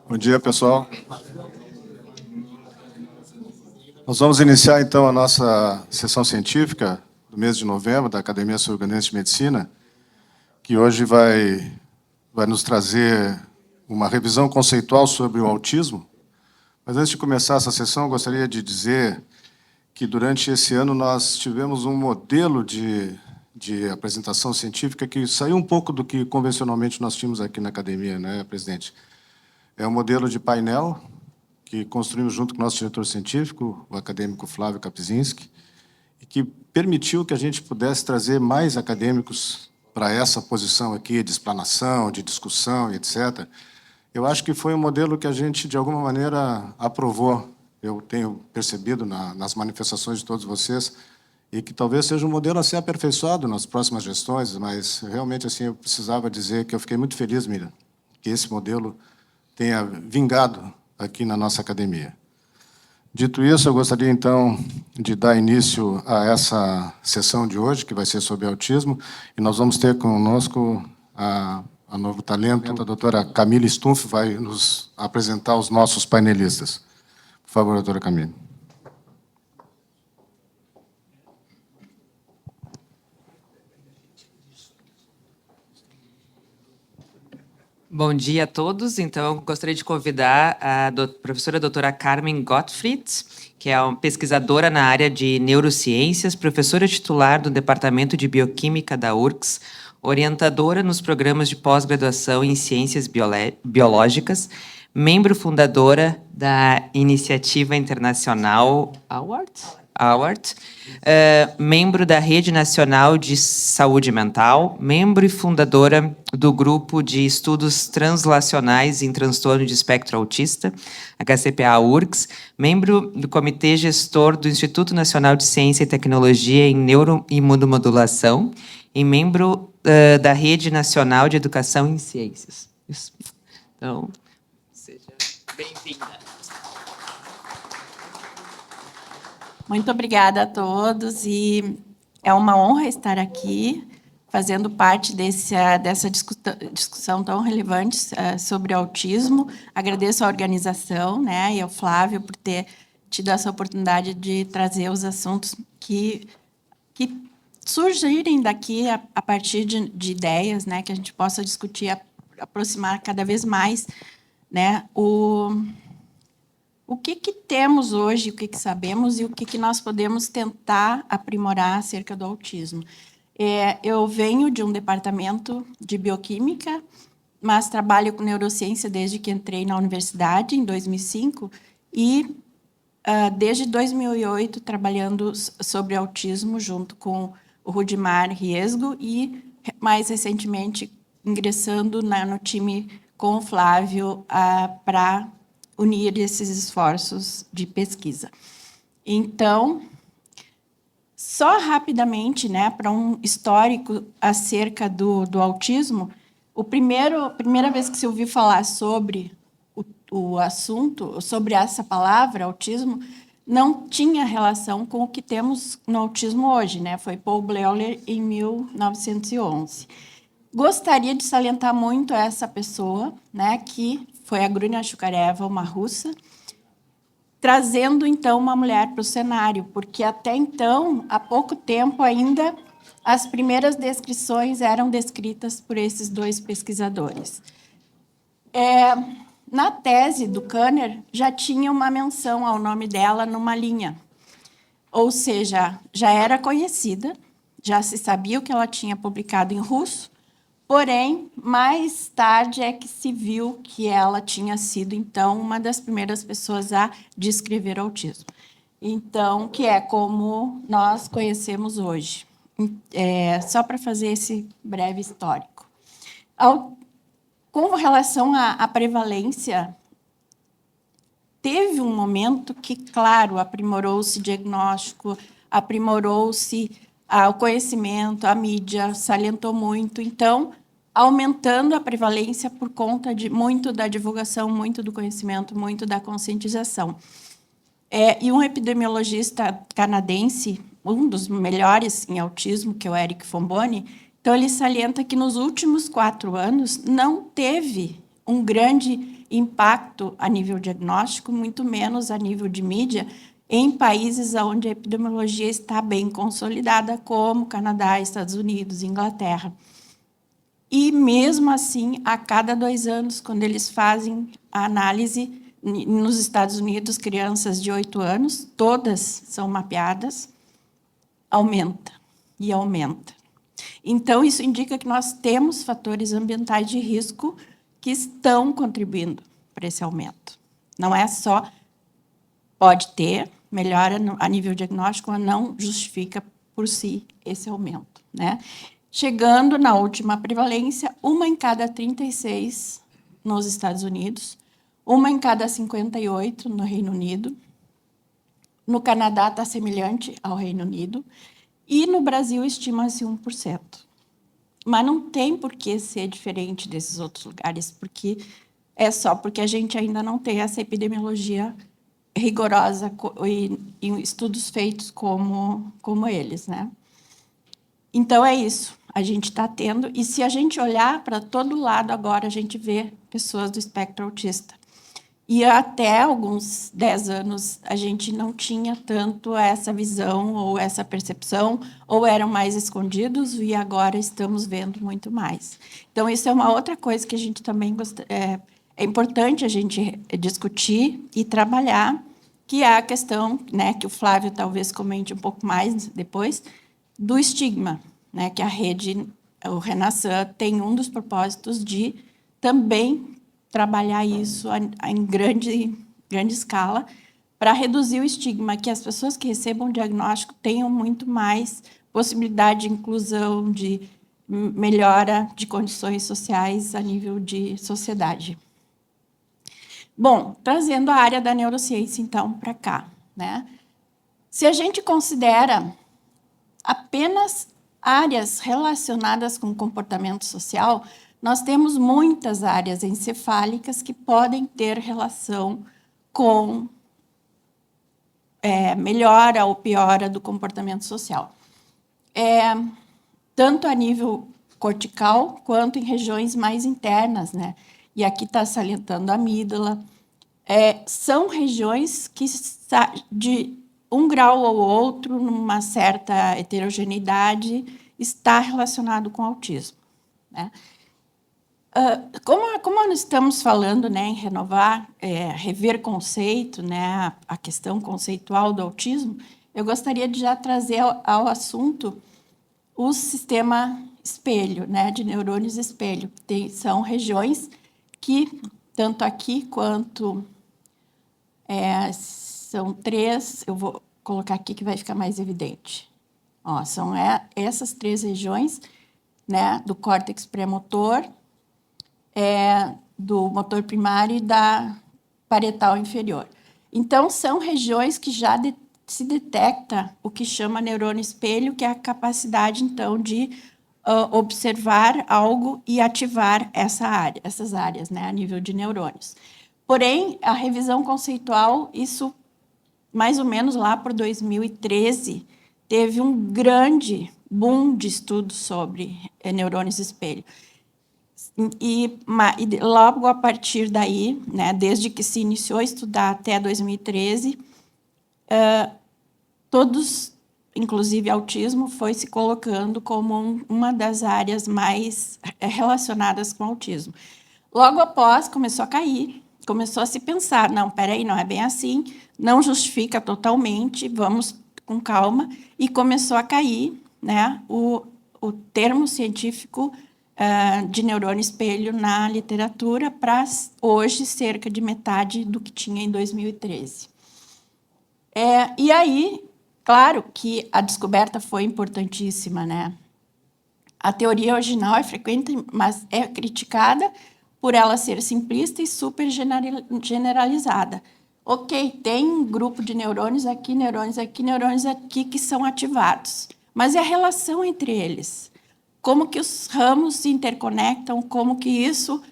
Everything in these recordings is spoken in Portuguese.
Bom dia, pessoal. Nós vamos iniciar, então, a nossa sessão científica do mês de novembro da Academia Sul-Grandense de Medicina, que hoje vai nos trazer uma revisão conceitual sobre o autismo. Mas, antes de começar essa sessão, eu gostaria de dizer que, durante esse ano, nós tivemos um modelo de apresentação científica que saiu um pouco do que, convencionalmente, nós tínhamos aqui na academia, né, presidente? É um modelo de painel que construímos junto com o nosso diretor científico, o acadêmico Flávio Kapczynski, e que permitiu que a gente pudesse trazer mais acadêmicos para essa posição aqui de explanação, de discussão, etc. Eu acho que foi um modelo que a gente, de alguma maneira, aprovou. Eu tenho percebido nas manifestações de todos vocês, e que talvez seja um modelo a ser aperfeiçoado nas próximas gestões, mas, realmente, assim, eu precisava dizer que eu fiquei muito feliz, Miriam, que esse modelo tenha vingado aqui na nossa academia. Dito isso, eu gostaria, então, de dar início a essa sessão de hoje, que vai ser sobre autismo, e nós vamos ter conosco a novo talento, a doutora Camille Stumpf, vai nos apresentar os nossos painelistas. Por favor, doutora Camille. Bom dia a todos. Então, gostaria de convidar a professora doutora Carmen Gottfried, que é uma pesquisadora na área de neurociências, professora titular do Departamento de Bioquímica da URGS, orientadora nos programas de pós-graduação em Ciências Biológicas, membro fundadora da Iniciativa Internacional Award, membro da Rede Nacional de Saúde Mental, membro e fundadora do Grupo de Estudos Translacionais em Transtorno de Espectro Autista, HCPA-URGS, membro do Comitê Gestor do Instituto Nacional de Ciência e Tecnologia em Neuroimunomodulação e membro da Rede Nacional de Educação em Ciências. Isso. Então, seja bem-vinda. Muito obrigada a todos, e é uma honra estar aqui, fazendo parte dessa discussão tão relevante sobre autismo. Agradeço à organização, né, e ao Flávio por ter tido essa oportunidade de trazer os assuntos que surgirem daqui a partir de ideias, né, que a gente possa discutir, aproximar cada vez mais, né, o que temos hoje, o que sabemos e o que nós podemos tentar aprimorar acerca do autismo. Eu venho de um departamento de bioquímica, mas trabalho com neurociência desde que entrei na universidade, em 2005, e desde 2008 trabalhando sobre autismo junto com o Rudimar Riesgo e, mais recentemente, ingressando no time com o Flávio para unir esses esforços de pesquisa. Então, só rapidamente, né, para um histórico acerca do autismo, a primeira vez que se ouviu falar sobre o assunto, sobre essa palavra, autismo, não tinha relação com o que temos no autismo hoje, né? Foi Paul Bleuler, em 1911. Gostaria de salientar muito essa pessoa, né, que foi a Grúnia Shukareva, uma russa, trazendo, então, uma mulher para o cenário, porque, até então, há pouco tempo ainda, as primeiras descrições eram descritas por esses dois pesquisadores. Na tese do Kanner, já tinha uma menção ao nome dela numa linha, ou seja, já era conhecida, já se sabia o que ela tinha publicado em russo, porém, mais tarde é que se viu que ela tinha sido, então, uma das primeiras pessoas a descrever autismo. Então, que é como nós conhecemos hoje. Só para fazer esse breve histórico. Com relação à prevalência, teve um momento que, claro, aprimorou-se o diagnóstico, aprimorou-se o conhecimento, a mídia salientou muito, então, aumentando a prevalência por conta de muito da divulgação, muito do conhecimento, muito da conscientização. E um epidemiologista canadense, um dos melhores em autismo, que é o Eric Fomboni, então ele salienta que nos últimos 4 anos não teve um grande impacto a nível diagnóstico, muito menos a nível de mídia, em países onde a epidemiologia está bem consolidada, como Canadá, Estados Unidos, Inglaterra. E, mesmo assim, a cada 2 anos, quando eles fazem a análise, nos Estados Unidos, crianças de 8 anos, todas são mapeadas, aumenta e aumenta. Então, isso indica que nós temos fatores ambientais de risco que estão contribuindo para esse aumento. Não é só, pode ter, melhora a nível diagnóstico, mas não justifica por si esse aumento, né? Chegando na última prevalência, 1 em cada 36 nos Estados Unidos, 1 em cada 58 no Reino Unido. No Canadá está semelhante ao Reino Unido. E no Brasil estima-se 1%. Mas não tem por que ser diferente desses outros lugares, porque é só porque a gente ainda não tem essa epidemiologia rigorosa e estudos feitos como eles, né? Então, é isso. A gente está tendo, e se a gente olhar para todo lado agora, a gente vê pessoas do espectro autista. E até alguns 10 anos, a gente não tinha tanto essa visão ou essa percepção, ou eram mais escondidos, e agora estamos vendo muito mais. Então, isso é uma outra coisa que a gente também é importante a gente discutir e trabalhar, que é a questão, né, que o Flávio talvez comente um pouco mais depois, do estigma, né, que a rede, o Renassan, tem um dos propósitos de também trabalhar isso em grande escala para reduzir o estigma, que as pessoas que recebam o diagnóstico tenham muito mais possibilidade de inclusão, de melhora de condições sociais a nível de sociedade. Bom, trazendo a área da neurociência, então, para cá, né? Se a gente considera apenas áreas relacionadas com comportamento social, nós temos muitas áreas encefálicas que podem ter relação com melhora ou piora do comportamento social. Tanto a nível cortical, quanto em regiões mais internas, né? E aqui está salientando a amígdala. São regiões que, de um grau ou outro, numa certa heterogeneidade, está relacionado com autismo, né? Como nós estamos falando, né, em renovar, rever conceito, né, a questão conceitual do autismo, eu gostaria de já trazer ao assunto o sistema espelho, né, de neurônios espelho. São regiões que, tanto aqui quanto... são 3, eu vou colocar aqui que vai ficar mais evidente. Ó, são essas 3 regiões, né, do córtex pré-motor, do motor primário e da parietal inferior. Então, são regiões que já se detecta o que chama neurônio espelho, que é a capacidade, então, de observar algo e ativar essas áreas, né, a nível de neurônios. Porém, a revisão conceitual, isso mais ou menos lá por 2013, teve um grande boom de estudos sobre neurônios espelho. E logo a partir daí, né, desde que se iniciou a estudar até 2013, todos, inclusive autismo, foi se colocando como uma das áreas mais relacionadas com autismo. Logo após, começou a cair, começou a se pensar, não, peraí, não é bem assim, não justifica totalmente, vamos com calma, e começou a cair, né, o termo científico de neurônio espelho na literatura, para hoje cerca de metade do que tinha em 2013. E aí, claro que a descoberta foi importantíssima, né? A teoria original é frequente, mas é criticada por ela ser simplista e super generalizada. Ok, tem um grupo de neurônios aqui, neurônios aqui que são ativados. Mas e a relação entre eles? Como que os ramos se interconectam? Como que isso,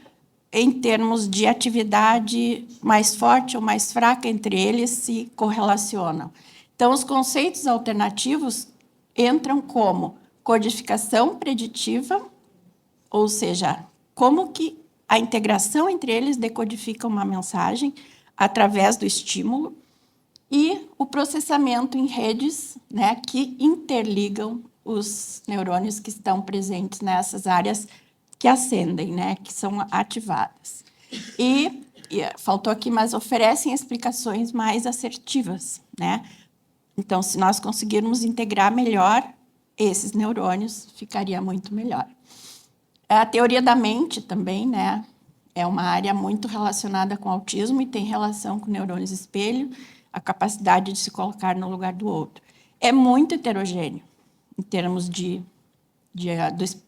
em termos de atividade mais forte ou mais fraca entre eles, se correlacionam? Então, os conceitos alternativos entram como codificação preditiva, ou seja, como que a integração entre eles decodifica uma mensagem através do estímulo e o processamento em redes, né, que interligam os neurônios que estão presentes nessas áreas que acendem, né, que são ativadas. E faltou aqui, mas oferecem explicações mais assertivas, né? Então, se nós conseguirmos integrar melhor esses neurônios, ficaria muito melhor. A teoria da mente também, né, é uma área muito relacionada com autismo e tem relação com neurônios espelho, a capacidade de se colocar no lugar do outro. É muito heterogêneo em termos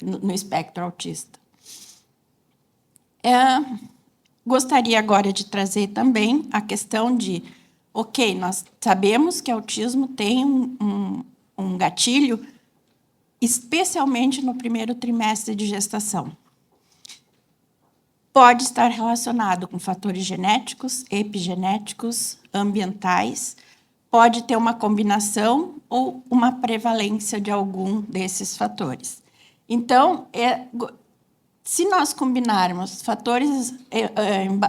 no espectro autista. Gostaria agora de trazer também a questão de, ok, nós sabemos que autismo tem um gatilho, especialmente no primeiro trimestre de gestação. Pode estar relacionado com fatores genéticos, epigenéticos, ambientais, pode ter uma combinação ou uma prevalência de algum desses fatores. Então, se nós combinarmos fatores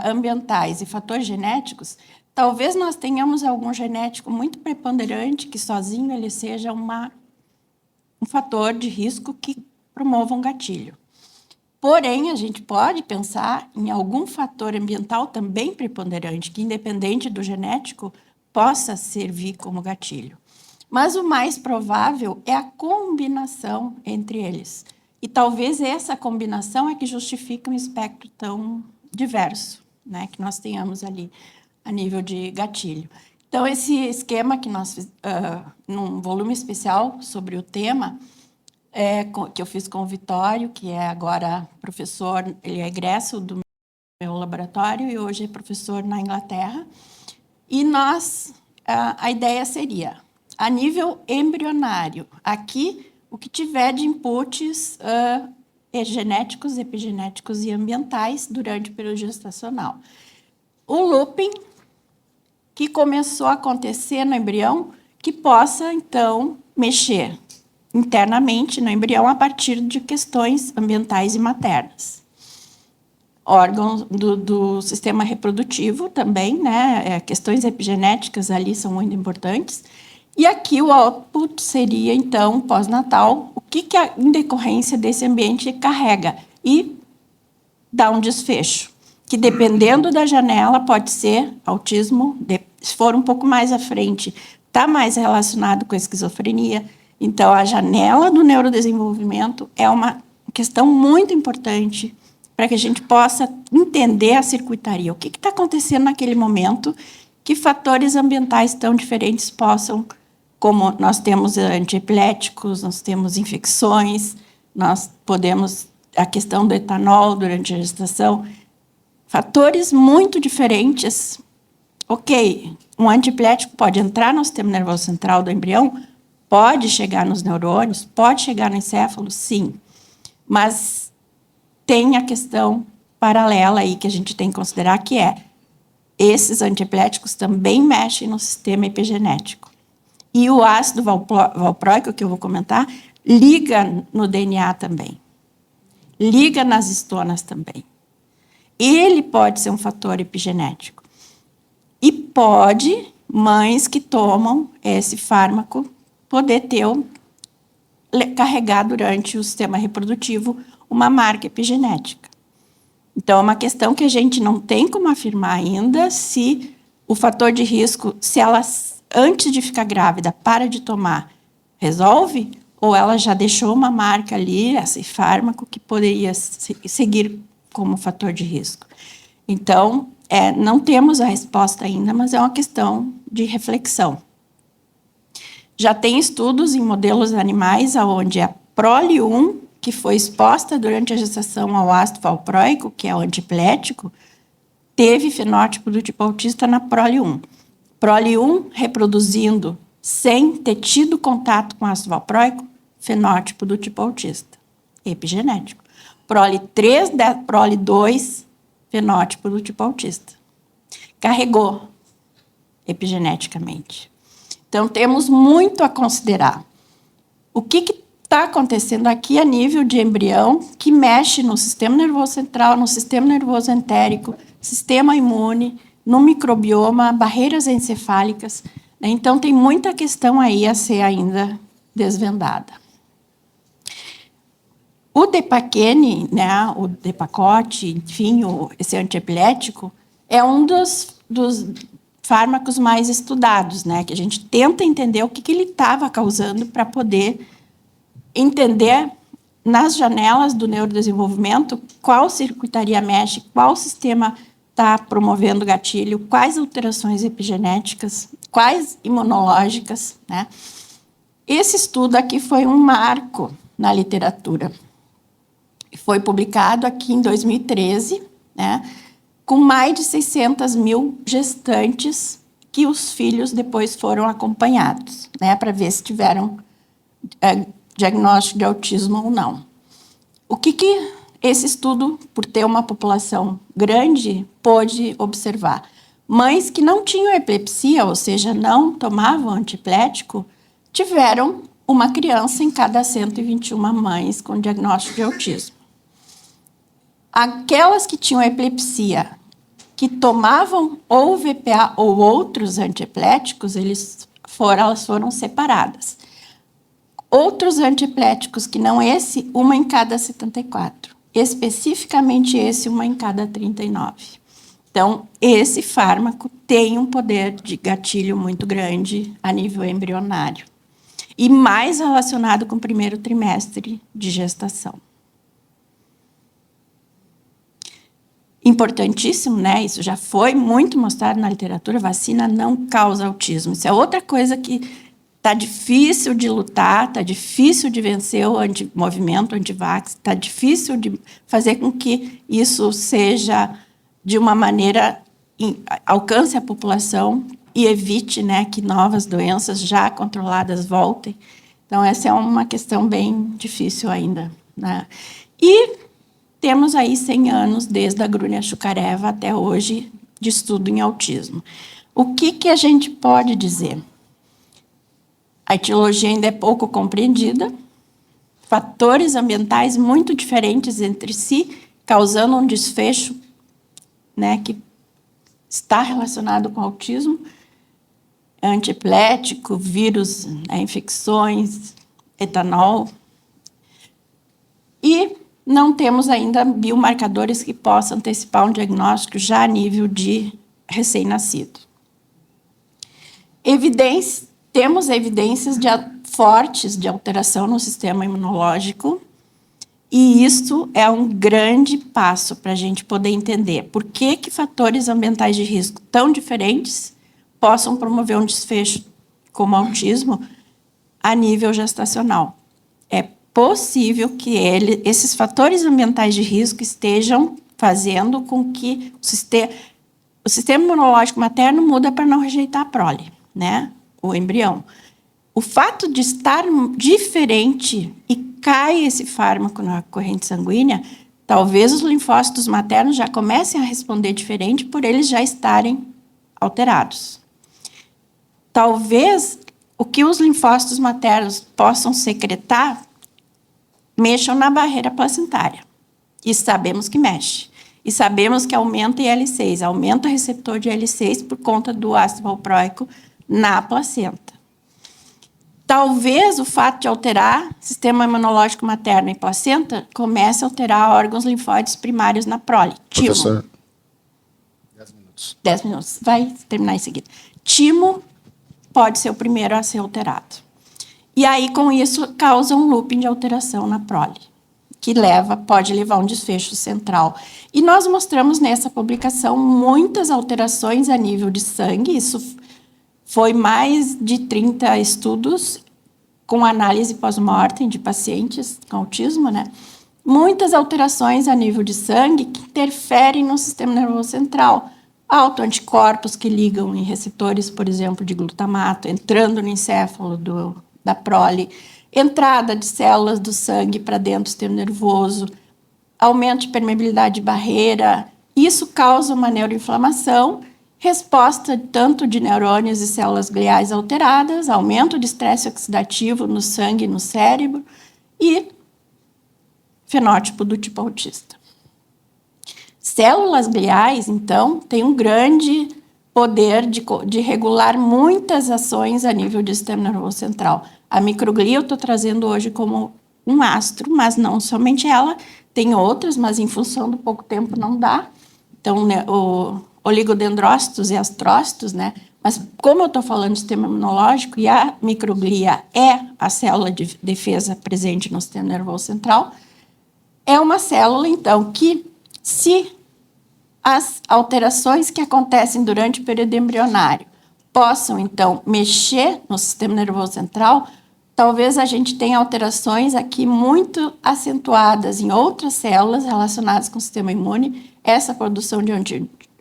ambientais e fatores genéticos, talvez nós tenhamos algum genético muito preponderante que sozinho ele seja um fator de risco que promova um gatilho. Porém, a gente pode pensar em algum fator ambiental também preponderante, que, independente do genético, possa servir como gatilho. Mas o mais provável é a combinação entre eles. E talvez essa combinação é que justifique um espectro tão diverso, né, que nós tenhamos ali a nível de gatilho. Então, esse esquema que nós num volume especial sobre o tema, que eu fiz com o Vitório, que é agora professor, ele é egresso do meu laboratório e hoje é professor na Inglaterra. E a ideia seria, a nível embrionário, aqui, o que tiver de inputs genéticos, epigenéticos e ambientais durante o período gestacional. O looping, que começou a acontecer no embrião, que possa, então, mexer internamente no embrião a partir de questões ambientais e maternas. Órgãos do sistema reprodutivo também, né? Questões epigenéticas ali são muito importantes. E aqui o output seria, então, pós-natal, o que em decorrência desse ambiente carrega e dá um desfecho, que dependendo da janela pode ser autismo, se for um pouco mais à frente, está mais relacionado com a esquizofrenia. Então, a janela do neurodesenvolvimento é uma questão muito importante para que a gente possa entender a circuitaria. O que está acontecendo naquele momento, que fatores ambientais tão diferentes possam, como nós temos antiepiléticos, nós temos infecções, nós podemos, a questão do etanol durante a gestação, fatores muito diferentes. Ok, um antiepilético pode entrar no sistema nervoso central do embrião, pode chegar nos neurônios, pode chegar no encéfalo, sim. Mas tem a questão paralela aí que a gente tem que considerar, que esses antiepiléticos também mexem no sistema epigenético. E o ácido valproico, que eu vou comentar, liga no DNA também. Liga nas histonas também. Ele pode ser um fator epigenético. E pode, mães que tomam esse fármaco, poder carregar durante o sistema reprodutivo uma marca epigenética. Então, é uma questão que a gente não tem como afirmar ainda se o fator de risco, se ela, antes de ficar grávida, para de tomar, resolve, ou ela já deixou uma marca ali, esse fármaco, que poderia seguir como fator de risco. Então, não temos a resposta ainda, mas é uma questão de reflexão. Já tem estudos em modelos animais onde a prole 1, que foi exposta durante a gestação ao ácido valproico, que é o antiepilético, teve fenótipo do tipo autista na prole 1. Prole 1 reproduzindo sem ter tido contato com ácido valproico, fenótipo do tipo autista, epigenético. Prole 3 da prole 2, fenótipo do tipo autista. Carregou epigeneticamente. Então, temos muito a considerar. O que está acontecendo aqui a nível de embrião, que mexe no sistema nervoso central, no sistema nervoso entérico, sistema imune, no microbioma, barreiras encefálicas, né? Então, tem muita questão aí a ser ainda desvendada. O Depaquene, né, o Depakote, enfim, esse antiepilético, é um dos fármacos mais estudados, né, que a gente tenta entender o que ele estava causando para poder entender nas janelas do neurodesenvolvimento qual circuitaria mexe, qual sistema está promovendo gatilho, quais alterações epigenéticas, quais imunológicas, né? Esse estudo aqui foi um marco na literatura. Foi publicado aqui em 2013, né, com mais de 600 mil gestantes que os filhos depois foram acompanhados, né, para ver se tiveram diagnóstico de autismo ou não. O que esse estudo, por ter uma população grande, pôde observar? Mães que não tinham epilepsia, ou seja, não tomavam antiepilético, tiveram uma criança em cada 121 mães com diagnóstico de autismo. Aquelas que tinham epilepsia, que tomavam ou VPA ou outros antiepiléticos, elas foram separadas. Outros antiepiléticos que não esse, uma em cada 74. Especificamente esse, uma em cada 39. Então, esse fármaco tem um poder de gatilho muito grande a nível embrionário. E mais relacionado com o primeiro trimestre de gestação. Importantíssimo, né? Isso já foi muito mostrado na literatura, vacina não causa autismo. Isso é outra coisa que está difícil de lutar, está difícil de vencer o movimento anti-vax, está difícil de fazer com que isso seja, de uma maneira, alcance a população e evite, né, que novas doenças já controladas voltem. Então, essa é uma questão bem difícil ainda, né? E temos aí 100 anos, desde a Grúnia Chucareva até hoje, de estudo em autismo. O que a gente pode dizer? A etiologia ainda é pouco compreendida, fatores ambientais muito diferentes entre si, causando um desfecho, né, que está relacionado com autismo, antiepilético, vírus, né, infecções, etanol. E não temos ainda biomarcadores que possam antecipar um diagnóstico já a nível de recém-nascido. Temos evidências fortes de alteração no sistema imunológico, e isso é um grande passo para a gente poder entender por que fatores ambientais de risco tão diferentes possam promover um desfecho como autismo a nível gestacional. É possível que esses fatores ambientais de risco estejam fazendo com que o sistema imunológico materno muda para não rejeitar a prole, né? O embrião. O fato de estar diferente e cai esse fármaco na corrente sanguínea, talvez os linfócitos maternos já comecem a responder diferente por eles já estarem alterados. Talvez o que os linfócitos maternos possam secretar mexam na barreira placentária. E sabemos que mexe. E sabemos que aumenta IL-6, aumenta o receptor de IL-6 por conta do ácido valproico na placenta. Talvez o fato de alterar sistema imunológico materno e placenta comece a alterar órgãos linfóides primários na prole. Professor, 10 minutos. 10 minutos. Vai terminar em seguida. Timo pode ser o primeiro a ser alterado. E aí, com isso, causa um looping de alteração na prole, que pode levar a um desfecho central. E nós mostramos nessa publicação muitas alterações a nível de sangue. Isso foi mais de 30 estudos com análise pós-mortem de pacientes com autismo, né? Muitas alterações a nível de sangue que interferem no sistema nervoso central. Autoanticorpos que ligam em receptores, por exemplo, de glutamato, entrando no encéfalo da prole, entrada de células do sangue para dentro do sistema nervoso, aumento de permeabilidade de barreira. Isso causa uma neuroinflamação, resposta tanto de neurônios e células gliais alteradas, aumento de estresse oxidativo no sangue e no cérebro, e fenótipo do tipo autista. Células gliais, então, têm um grande poder de regular muitas ações a nível do sistema nervoso central. A microglia eu estou trazendo hoje como um astro, mas não somente ela, tem outras, mas em função do pouco tempo não dá. Então, né, o oligodendrócitos e astrócitos, né? Mas como eu estou falando de sistema imunológico e a microglia é a célula de defesa presente no sistema nervoso central, é uma célula, então, que se as alterações que acontecem durante o período embrionário possam, então, mexer no sistema nervoso central, talvez a gente tenha alterações aqui muito acentuadas em outras células relacionadas com o sistema imune, essa produção de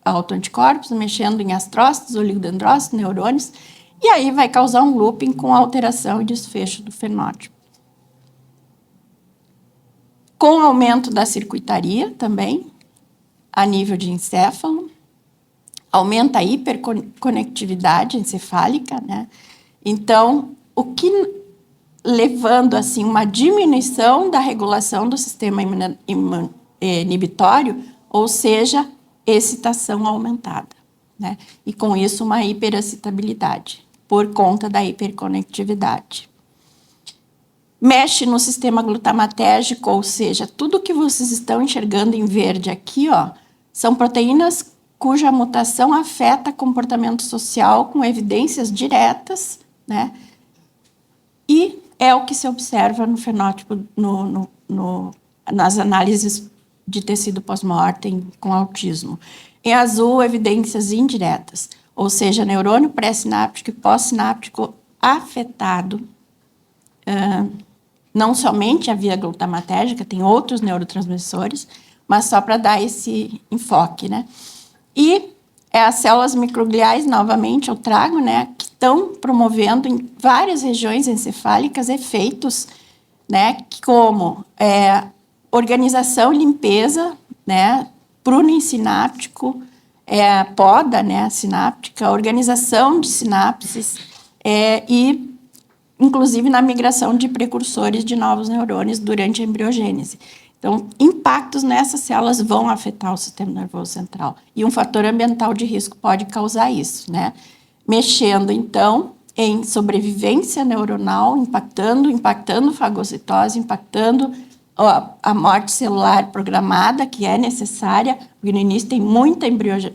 autoanticorpos, mexendo em astrócitos, oligodendrócitos, neurônios, e aí vai causar um looping com alteração e desfecho do fenótipo. Com aumento da circuitaria também, a nível de encéfalo, aumenta a hiperconectividade encefálica, né? Então, o que levando assim uma diminuição da regulação do sistema inibitório, ou seja, excitação aumentada, né? E com isso uma hiperexcitabilidade, por conta da hiperconectividade. Mexe no sistema glutamatérgico, ou seja, tudo que vocês estão enxergando em verde aqui, ó, são proteínas cuja mutação afeta comportamento social com evidências diretas, né? E é o que se observa no fenótipo, nas análises de tecido pós-mortem com autismo. Em azul, evidências indiretas, ou seja, neurônio pré-sináptico e pós-sináptico afetado, não somente a via glutamatérgica, tem outros neurotransmissores, mas só para dar esse enfoque, né? E as células microgliais, novamente, eu trago, né, que estão promovendo em várias regiões encefálicas efeitos, né, como organização e limpeza, né, pruning sináptico, poda, né, sináptica, organização de sinapses e, inclusive, na migração de precursores de novos neurônios durante a embriogênese. Então, impactos nessas células vão afetar o sistema nervoso central. E um fator ambiental de risco pode causar isso, né? Mexendo, então, em sobrevivência neuronal, impactando fagocitose, impactando a morte celular programada, que é necessária, porque no início tem muita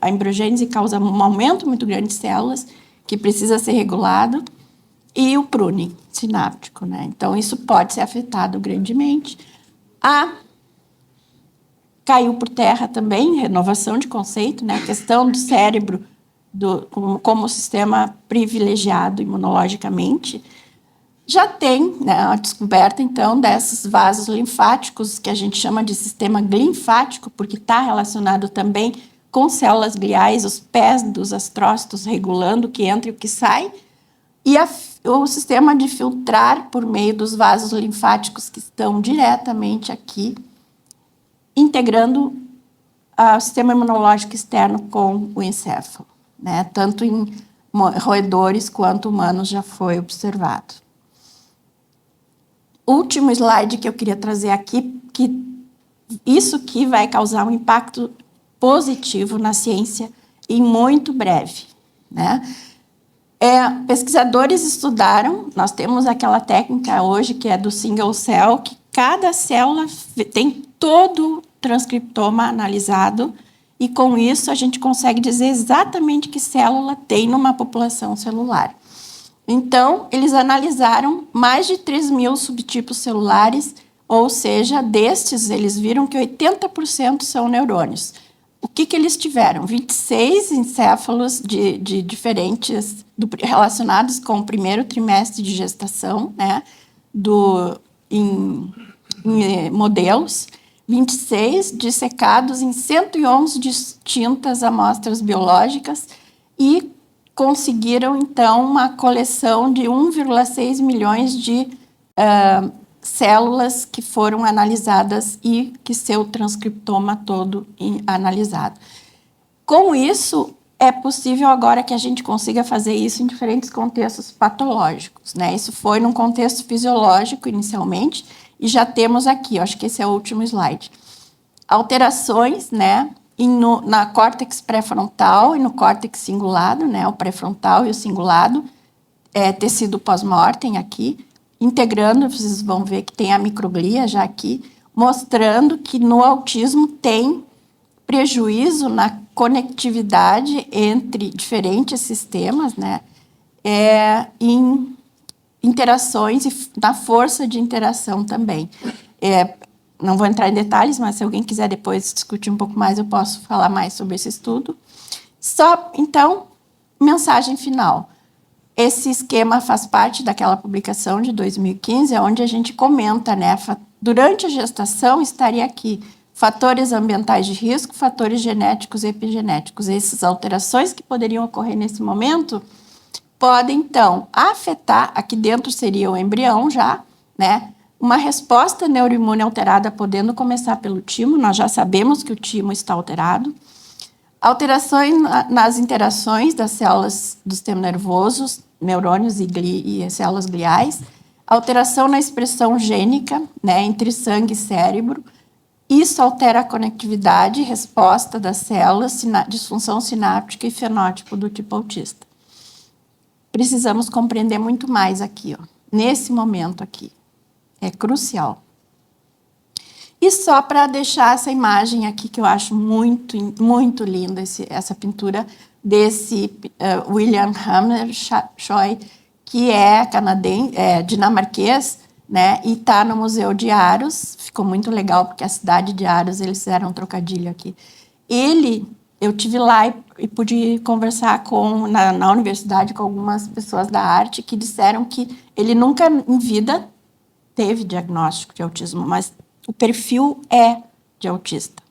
a embriogênese causa um aumento muito grande de células, que precisa ser regulado, e o pruning sináptico, né? Então, isso pode ser afetado grandemente. Caiu por terra também, renovação de conceito, né? A questão do cérebro como sistema privilegiado imunologicamente. Já tem, né, a descoberta, então, desses vasos linfáticos, que a gente chama de sistema linfático, porque está relacionado também com células gliais, os pés dos astrócitos regulando o que entra e o que sai, e o sistema de filtrar por meio dos vasos linfáticos que estão diretamente aqui, integrando o sistema imunológico externo com o encéfalo, né? Tanto em roedores quanto humanos já foi observado. Último slide que eu queria trazer aqui, que isso aqui vai causar um impacto positivo na ciência em muito breve, né? Pesquisadores estudaram, nós temos aquela técnica hoje que é do single cell, que cada célula tem todo o transcriptoma analisado e com isso a gente consegue dizer exatamente que célula tem numa população celular. Então, eles analisaram mais de 3.000 subtipos celulares, ou seja, destes eles viram que 80% são neurônios. O que eles tiveram? 26 encéfalos de diferentes, relacionados com o primeiro trimestre de gestação, né, em modelos, 26 dissecados em 111 distintas amostras biológicas e conseguiram, então, uma coleção de 1,6 milhões de células que foram analisadas e que seu transcriptoma todo analisado. Com isso, é possível agora que a gente consiga fazer isso em diferentes contextos patológicos, né? Isso foi num contexto fisiológico inicialmente, E já temos aqui, eu acho que esse é o último slide, alterações, né, na córtex pré-frontal e no córtex cingulado, né, o pré-frontal e o cingulado, tecido pós-mortem aqui, integrando, vocês vão ver que tem a microglia já aqui, mostrando que no autismo tem prejuízo na conectividade entre diferentes sistemas, né, em interações e na força de interação também. Não vou entrar em detalhes, mas se alguém quiser depois discutir um pouco mais, eu posso falar mais sobre esse estudo. Então, mensagem final. Esse esquema faz parte daquela publicação de 2015, onde a gente comenta, né, durante a gestação estaria aqui fatores ambientais de risco, fatores genéticos e epigenéticos. Essas alterações que poderiam ocorrer nesse momento podem, então, afetar, aqui dentro seria o embrião já, né, uma resposta neuroimune alterada podendo começar pelo timo, nós já sabemos que o timo está alterado, alterações nas interações das células do sistema nervoso, neurônios e células gliais, alteração na expressão gênica, né, entre sangue e cérebro. Isso altera a conectividade e resposta das células, disfunção sináptica e fenótipo do tipo autista. Precisamos compreender muito mais aqui, ó, nesse momento aqui. É crucial. E só para deixar essa imagem aqui, que eu acho muito, muito linda, essa pintura desse William Hammershoy, que é dinamarquês, né, e está no Museu de Aarhus. Ficou muito legal, porque a cidade de Aarhus, eles fizeram um trocadilho aqui. Eu tive lá e pude conversar na universidade com algumas pessoas da arte que disseram que ele nunca em vida teve diagnóstico de autismo, mas o perfil é de autista.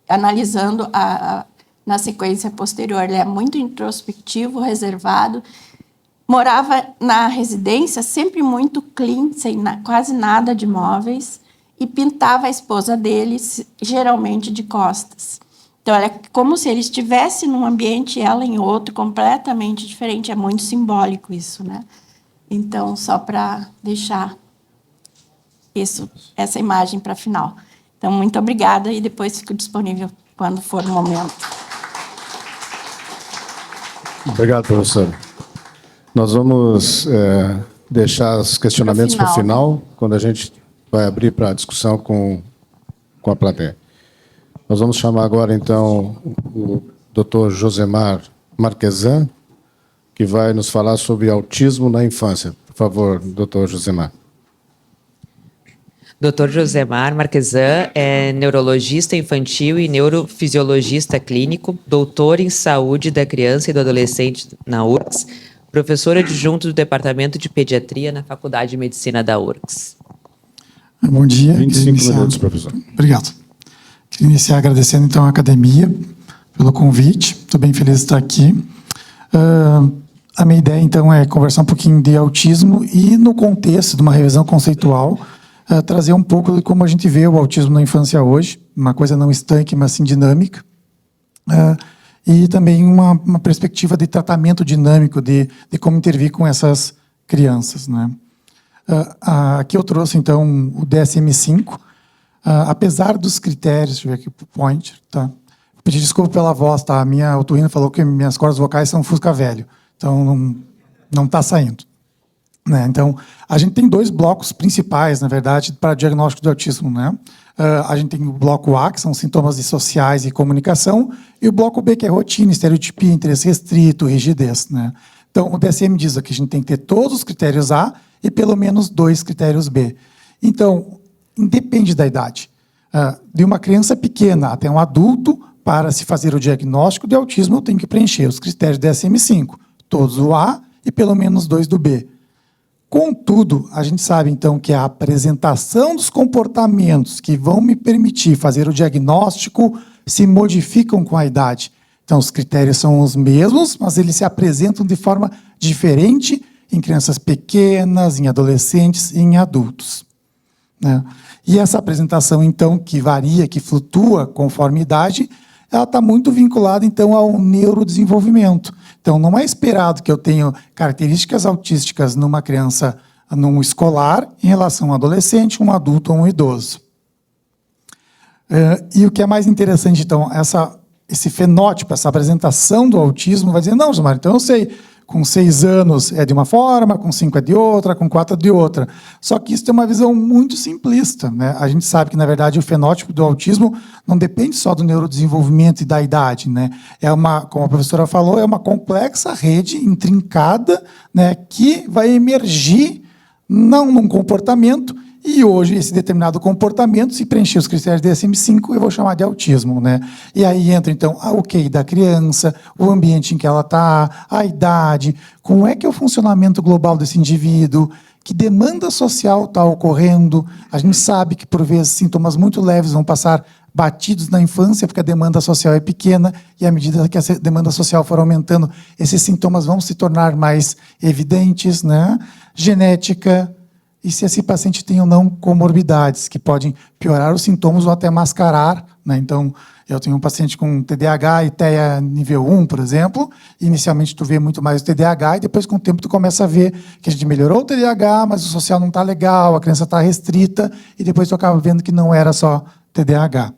Analisando na sequência posterior, ele é muito introspectivo, reservado, morava na residência sempre muito clean, sem quase nada de móveis, e pintava a esposa dele, geralmente de costas. Então, é como se ele estivesse num ambiente e ela em outro, completamente diferente. É muito simbólico isso, né? Então, só para deixar essa imagem para final. Então, muito obrigada e depois fico disponível quando for o momento. Obrigado, professora. Nós vamos deixar os questionamentos para o final, quando a gente vai abrir para a discussão com a plateia. Nós vamos chamar agora, então, o Dr. Josemar Marquesan, que vai nos falar sobre autismo na infância. Por favor, Dr. Josemar. Dr. Josemar Marquesan é neurologista infantil e neurofisiologista clínico, doutor em saúde da criança e do adolescente na URGS, professor adjunto do Departamento de Pediatria na Faculdade de Medicina da URGS. Bom dia. 25 minutos, professor. Obrigado. Queria iniciar agradecendo, então, a academia pelo convite. Estou bem feliz de estar aqui. A minha ideia, então, é conversar um pouquinho de autismo e, no contexto de uma revisão conceitual, trazer um pouco de como a gente vê o autismo na infância hoje, uma coisa não estanque, mas sim dinâmica, e também uma perspectiva de tratamento dinâmico, de como intervir com essas crianças, né? Aqui eu trouxe, então, o DSM-5, apesar dos critérios, deixa eu ver aqui o pointer, tá? Pedi desculpa pela voz, tá? A minha otorrina falou que minhas cordas vocais são fusca velho, então não está saindo. Né? Então, a gente tem dois blocos principais, na verdade, para diagnóstico de autismo. Né? A gente tem o bloco A, que são sintomas dissociais e comunicação, e o bloco B, que é rotina, estereotipia, interesse restrito, rigidez. Né? Então, o DSM diz que a gente tem que ter todos os critérios A e pelo menos 2 critérios B. Então, independe da idade. De uma criança pequena até um adulto, para se fazer o diagnóstico de autismo, eu tenho que preencher os critérios DSM-5, todos o A e pelo menos 2 do B. Contudo, a gente sabe, então, que a apresentação dos comportamentos que vão me permitir fazer o diagnóstico se modificam com a idade. Então, os critérios são os mesmos, mas eles se apresentam de forma diferente em crianças pequenas, em adolescentes e em adultos. Né? E essa apresentação, então, que varia, que flutua conforme a idade, ela está muito vinculada, então, ao neurodesenvolvimento. Então, não é esperado que eu tenha características autísticas numa criança num escolar em relação a um adolescente, um adulto ou um idoso. E o que é mais interessante, então, esse fenótipo, essa apresentação do autismo, vai dizer, não, Gilmar, então eu sei, com 6 anos é de uma forma, com 5 é de outra, com 4 é de outra. Só que isso tem uma visão muito simplista, né? A gente sabe que, na verdade, o fenótipo do autismo não depende só do neurodesenvolvimento e da idade, né? Como a professora falou, é uma complexa rede intrincada, né, que vai emergir não num comportamento, e hoje esse determinado comportamento, se preencher os critérios DSM-5, eu vou chamar de autismo, né? E aí entra, então, o QI da criança, o ambiente em que ela está, a idade, como é que é o funcionamento global desse indivíduo, que demanda social está ocorrendo. A gente sabe que, por vezes, sintomas muito leves vão passar batidos na infância, porque a demanda social é pequena, e à medida que a demanda social for aumentando, esses sintomas vão se tornar mais evidentes, né? Genética, e se esse paciente tem ou não comorbidades, que podem piorar os sintomas ou até mascarar, né? Então, eu tenho um paciente com TDAH e TEA nível 1, por exemplo, e inicialmente tu vê muito mais o TDAH, e depois com o tempo tu começa a ver que a gente melhorou o TDAH, mas o social não está legal, a criança está restrita, e depois tu acaba vendo que não era só TDAH.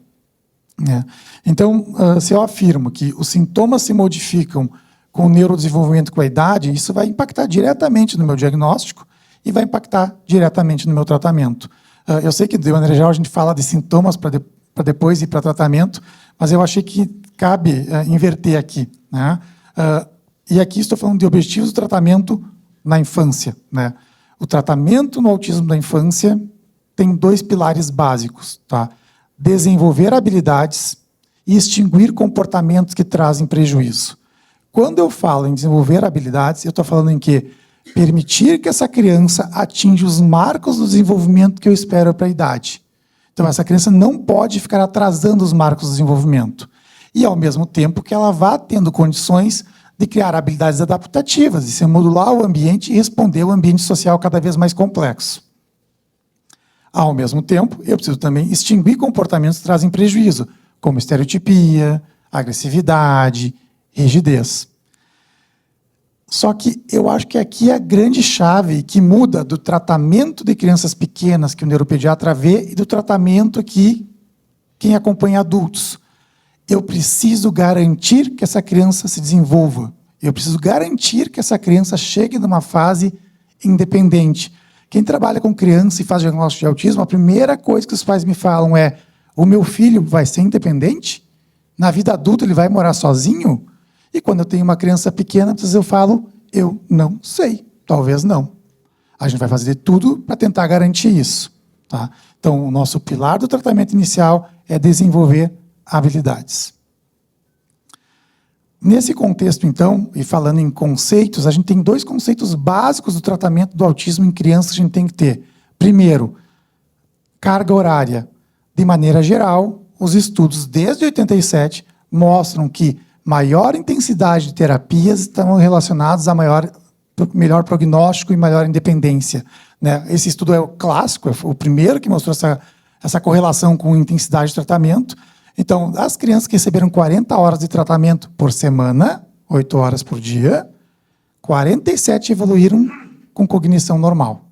né? Então, se eu afirmo que os sintomas se modificam com o neurodesenvolvimento com a idade, isso vai impactar diretamente no meu diagnóstico e vai impactar diretamente no meu tratamento. Eu sei que, de maneira geral, a gente fala de sintomas para depois ir para tratamento, mas eu achei que cabe inverter aqui. Né? E aqui estou falando de objetivos do tratamento na infância. Né? O tratamento no autismo da infância tem 2 pilares básicos. Tá? Desenvolver habilidades e extinguir comportamentos que trazem prejuízo. Quando eu falo em desenvolver habilidades, eu estou falando em quê? Permitir que essa criança atinja os marcos do desenvolvimento que eu espero para a idade. Então, essa criança não pode ficar atrasando os marcos do desenvolvimento. E, ao mesmo tempo, que ela vá tendo condições de criar habilidades adaptativas, de se modular o ambiente e responder ao ambiente social cada vez mais complexo. Ao mesmo tempo, eu preciso também extinguir comportamentos que trazem prejuízo, como estereotipia, agressividade, rigidez. Só que eu acho que aqui é a grande chave que muda do tratamento de crianças pequenas que o neuropediatra vê e do tratamento que quem acompanha adultos. Eu preciso garantir que essa criança se desenvolva. Eu preciso garantir que essa criança chegue numa fase independente. Quem trabalha com criança e faz diagnóstico de autismo, a primeira coisa que os pais me falam é: o meu filho vai ser independente? Na vida adulta ele vai morar sozinho? E quando eu tenho uma criança pequena, eu falo, eu não sei, talvez não. A gente vai fazer tudo para tentar garantir isso. Tá? Então, o nosso pilar do tratamento inicial é desenvolver habilidades. Nesse contexto, então, e falando em conceitos, a gente tem 2 conceitos básicos do tratamento do autismo em crianças que a gente tem que ter. Primeiro, carga horária. De maneira geral, os estudos desde 87 mostram que maior intensidade de terapias estão relacionados a melhor prognóstico e maior independência. Né? Esse estudo é o clássico, é o primeiro que mostrou essa correlação com intensidade de tratamento. Então, as crianças que receberam 40 horas de tratamento por semana, 8 horas por dia, 47 evoluíram com cognição normal.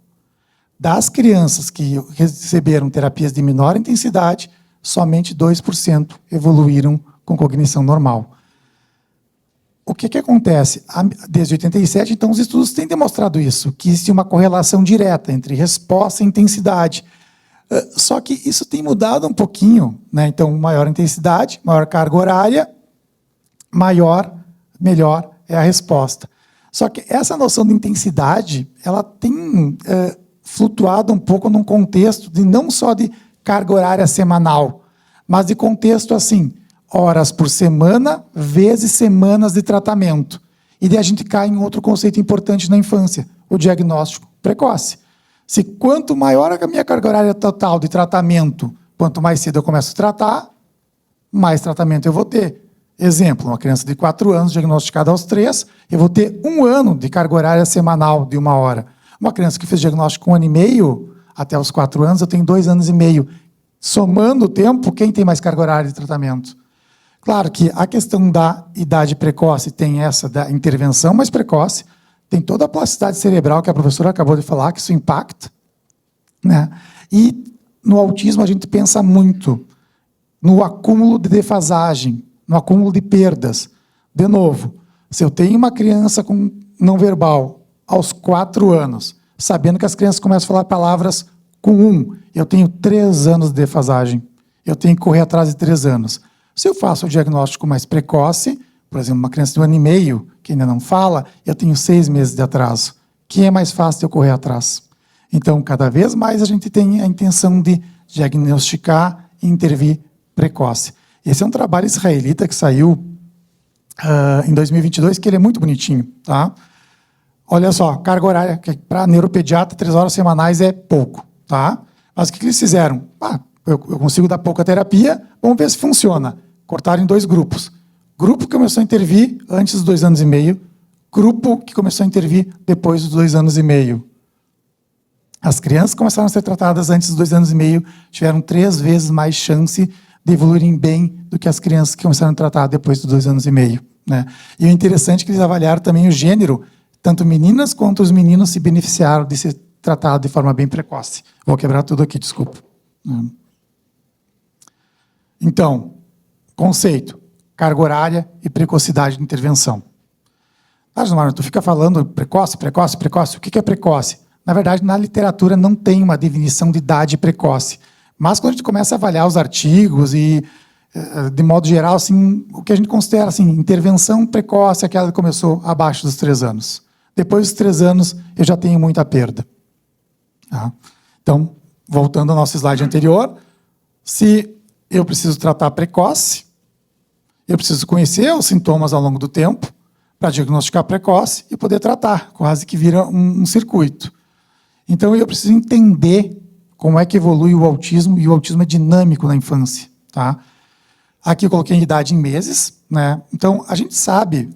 Das crianças que receberam terapias de menor intensidade, somente 2% evoluíram com cognição normal. O que acontece? Desde 87, então, os estudos têm demonstrado isso, que existe uma correlação direta entre resposta e intensidade. Só que isso tem mudado um pouquinho. Né? Então, maior intensidade, maior carga horária, melhor é a resposta. Só que essa noção de intensidade, ela tem flutuado um pouco num contexto de não só de carga horária semanal, mas de contexto assim, horas por semana, vezes semanas de tratamento. E daí a gente cai em outro conceito importante na infância, o diagnóstico precoce. Se quanto maior a minha carga horária total de tratamento, quanto mais cedo eu começo a tratar, mais tratamento eu vou ter. Exemplo, uma criança de 4 anos, diagnosticada aos 3, eu vou ter 1 ano de carga horária semanal de 1 hora. Uma criança que fez diagnóstico com 1 ano e meio, até os 4 anos, eu tenho 2 anos e meio. Somando o tempo, quem tem mais carga horária de tratamento? Claro que a questão da idade precoce tem essa da intervenção mais precoce, tem toda a plasticidade cerebral que a professora acabou de falar, que isso impacta, né? E no autismo a gente pensa muito no acúmulo de defasagem, no acúmulo de perdas. De novo, se eu tenho uma criança com não verbal aos 4 anos, sabendo que as crianças começam a falar palavras com 1, eu tenho 3 anos de defasagem. Eu tenho que correr atrás de 3 anos. Se eu faço o diagnóstico mais precoce, por exemplo, uma criança de 1 ano e meio, que ainda não fala, eu tenho 6 meses de atraso. Que é mais fácil de eu correr atrás. Então, cada vez mais a gente tem a intenção de diagnosticar e intervir precoce. Esse é um trabalho israelita que saiu em 2022, que ele é muito bonitinho. Tá? Olha só, carga horária, que para neuropediatra, 3 horas semanais é pouco. Tá? Mas o que eles fizeram? Eu consigo dar pouca terapia, vamos ver se funciona. Cortaram em 2 grupos. Grupo que começou a intervir antes dos 2 anos e meio, grupo que começou a intervir depois dos 2 anos e meio. As crianças que começaram a ser tratadas antes dos 2 anos e meio tiveram 3 vezes mais chance de evoluírem bem do que as crianças que começaram a tratar depois dos 2 anos e meio. Né? E o interessante é que eles avaliaram também o gênero, tanto meninas quanto os meninos se beneficiaram de ser tratado de forma bem precoce. Vou quebrar tudo aqui, desculpa. Então, conceito, carga horária e precocidade de intervenção. Gilmar, tu fica falando precoce, precoce, precoce. O que é precoce? Na verdade, na literatura não tem uma definição de idade precoce. Mas quando a gente começa a avaliar os artigos e, de modo geral, assim, o que a gente considera assim, intervenção precoce é aquela que começou abaixo dos 3 anos. Depois dos 3 anos, eu já tenho muita perda. Tá? Então, voltando ao nosso slide anterior, se eu preciso tratar precoce, eu preciso conhecer os sintomas ao longo do tempo para diagnosticar precoce e poder tratar, quase que vira um circuito. Então, eu preciso entender como é que evolui o autismo, e o autismo é dinâmico na infância. Tá? Aqui eu coloquei a idade em meses. Né? Então, a gente sabe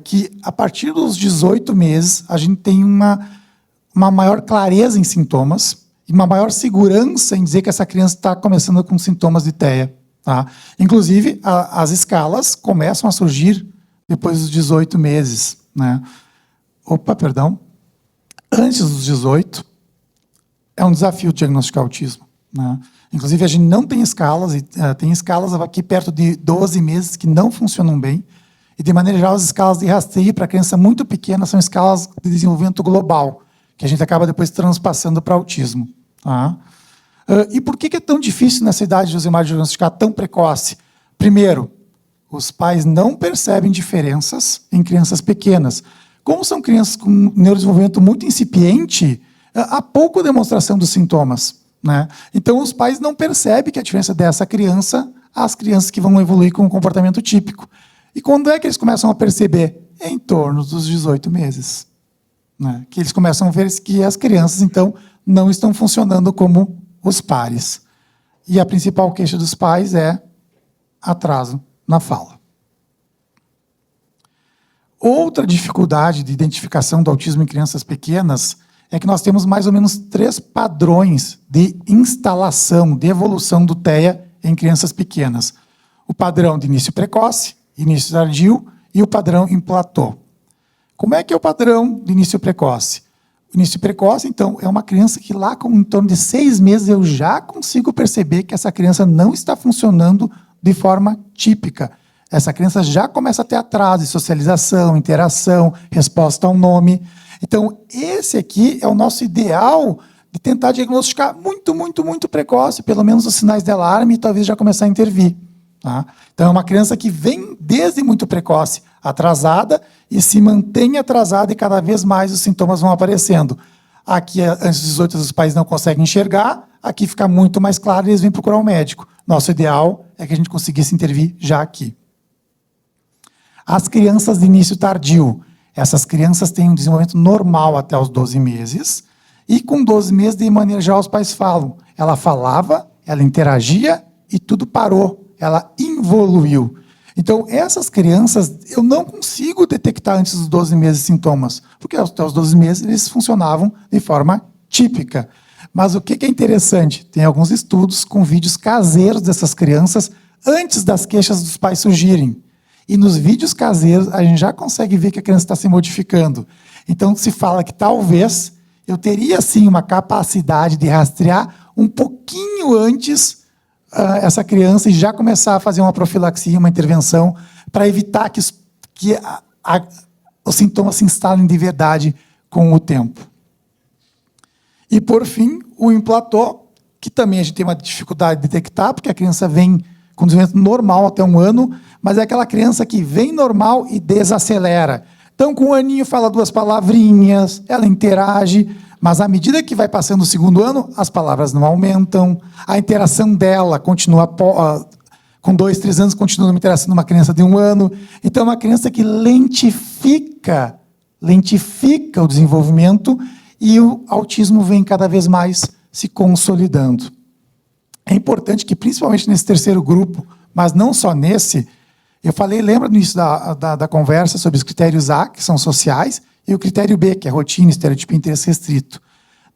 que, a partir dos 18 meses, a gente tem uma maior clareza em sintomas e uma maior segurança em dizer que essa criança está começando com sintomas de TEA. Tá? Inclusive, as escalas começam a surgir depois dos 18 meses. Né? Antes dos 18, é um desafio diagnosticar autismo. Né? Inclusive, a gente não tem escalas, e tem escalas aqui perto de 12 meses que não funcionam bem, e, de maneira geral, as escalas de rastreio para criança muito pequena são escalas de desenvolvimento global, que a gente acaba depois transpassando para autismo. Tá? E por que é tão difícil nessa idade, Josemar, diagnosticar tão precoce? Primeiro, os pais não percebem diferenças em crianças pequenas. Como são crianças com neurodesenvolvimento muito incipiente, há pouca demonstração dos sintomas. Né? Então, os pais não percebem que a diferença dessa criança às crianças que vão evoluir com um comportamento típico. E quando é que eles começam a perceber? Em torno dos 18 meses. Né? Que eles começam a ver que as crianças, então, não estão funcionando como os pares. E a principal queixa dos pais é atraso na fala. Outra dificuldade de identificação do autismo em crianças pequenas é que nós temos mais ou menos 3 padrões de instalação, de evolução do TEA em crianças pequenas. O padrão de início precoce, início tardio e o padrão em platô. Como é que é o padrão de início precoce? O início precoce, então, é uma criança que lá com em torno de 6 meses eu já consigo perceber que essa criança não está funcionando de forma típica. Essa criança já começa a ter atraso de socialização, interação, resposta ao nome. Então, esse aqui é o nosso ideal de tentar diagnosticar muito, muito, muito precoce, pelo menos os sinais de alarme, e talvez já começar a intervir. Tá? Então, é uma criança que vem desde muito precoce, atrasada, e se mantém atrasada, e cada vez mais os sintomas vão aparecendo. Aqui, antes dos 18, os pais não conseguem enxergar, aqui fica muito mais claro e eles vêm procurar um médico. Nosso ideal é que a gente conseguisse intervir já aqui. As crianças de início tardio. Essas crianças têm um desenvolvimento normal até os 12 meses, e com 12 meses, de maneira geral, os pais falam. Ela falava, ela interagia, e tudo parou. Ela evoluiu. Então, essas crianças, eu não consigo detectar antes dos 12 meses sintomas, porque até os 12 meses eles funcionavam de forma típica. Mas o que é interessante? Tem alguns estudos com vídeos caseiros dessas crianças antes das queixas dos pais surgirem. e nos vídeos caseiros a gente já consegue ver que a criança está se modificando. Então, se fala que talvez eu teria, sim, uma capacidade de rastrear um pouquinho antes essa criança e já começar a fazer uma profilaxia, uma intervenção, para evitar que os sintomas se instalem de verdade com o tempo. E, por fim, o implatô, que também a gente tem uma dificuldade de detectar, porque a criança vem com desenvolvimento normal até 1 ano, mas é aquela criança que vem normal e desacelera. Então, com 1 aninho, fala 2 palavrinhas, ela interage, mas à medida que vai passando o 2º ano, as palavras não aumentam, a interação dela continua, com 2, 3 anos, continua uma interação de uma criança de 1 ano. Então, é uma criança que lentifica o desenvolvimento e o autismo vem cada vez mais se consolidando. É importante que, principalmente nesse 3º grupo, mas não só nesse, eu falei, lembra no início da conversa sobre os critérios A, que são sociais, e o critério B, que é rotina, estereotipo e interesse restrito.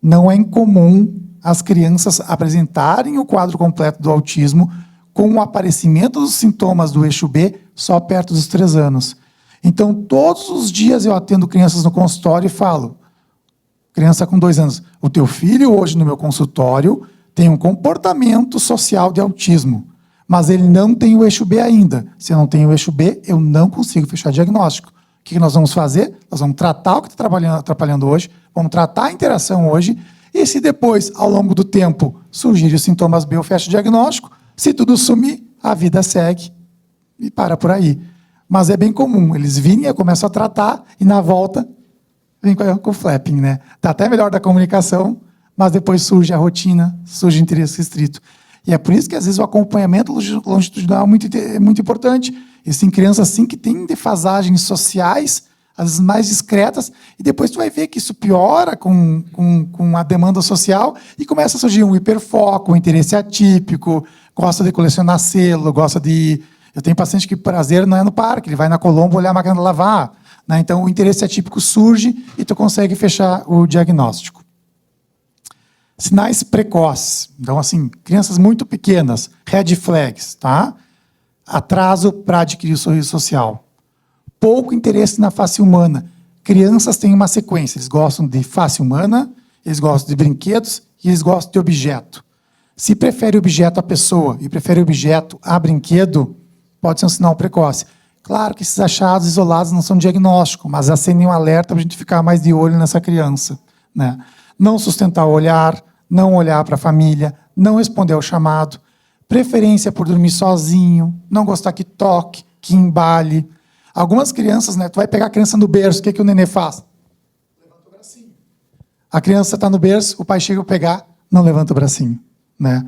Não é incomum as crianças apresentarem o quadro completo do autismo com o aparecimento dos sintomas do eixo B só perto dos 3 anos. Então, todos os dias eu atendo crianças no consultório e falo, criança com 2 anos, o teu filho hoje no meu consultório tem um comportamento social de autismo, mas ele não tem o eixo B ainda. Se eu não tenho o eixo B, eu não consigo fechar diagnóstico. O que nós vamos fazer? Nós vamos tratar o que está atrapalhando hoje, vamos tratar a interação hoje, e se depois, ao longo do tempo, surgirem os sintomas B, eu fecho o diagnóstico. Se tudo sumir, a vida segue e para por aí. Mas é bem comum, eles virem, eu começo a tratar, e na volta, vem com o flapping, né? Está até melhor da comunicação, mas depois surge a rotina, surge o interesse restrito. E é por isso que, às vezes, o acompanhamento longitudinal é muito importante. Isso em crianças, assim, que têm defasagens sociais, às vezes mais discretas, e depois tu vai ver que isso piora com a demanda social e começa a surgir um hiperfoco, um interesse atípico, gosta de colecionar selo, gosta de... Eu tenho paciente que o prazer não é no parque, ele vai na Colombo olhar a máquina de lavar. Né? Então, o interesse atípico surge e tu consegue fechar o diagnóstico. Sinais precoces. Então, assim, crianças muito pequenas, red flags, tá? Atraso para adquirir o sorriso social. Pouco interesse na face humana. Crianças têm uma sequência. Eles gostam de face humana, eles gostam de brinquedos e eles gostam de objeto. Se prefere objeto à pessoa e prefere objeto a brinquedo, pode ser um sinal precoce. Claro que esses achados isolados não são diagnóstico, mas acendem um alerta para a gente ficar mais de olho nessa criança. Né? Não sustentar o olhar, não olhar para a família, não responder ao chamado, preferência por dormir sozinho, não gostar que toque, que embale. Algumas crianças, né, tu vai pegar a criança no berço, o que o nenê faz? Levanta o bracinho. A criança está no berço, o pai chega a pegar, não levanta o bracinho. Né?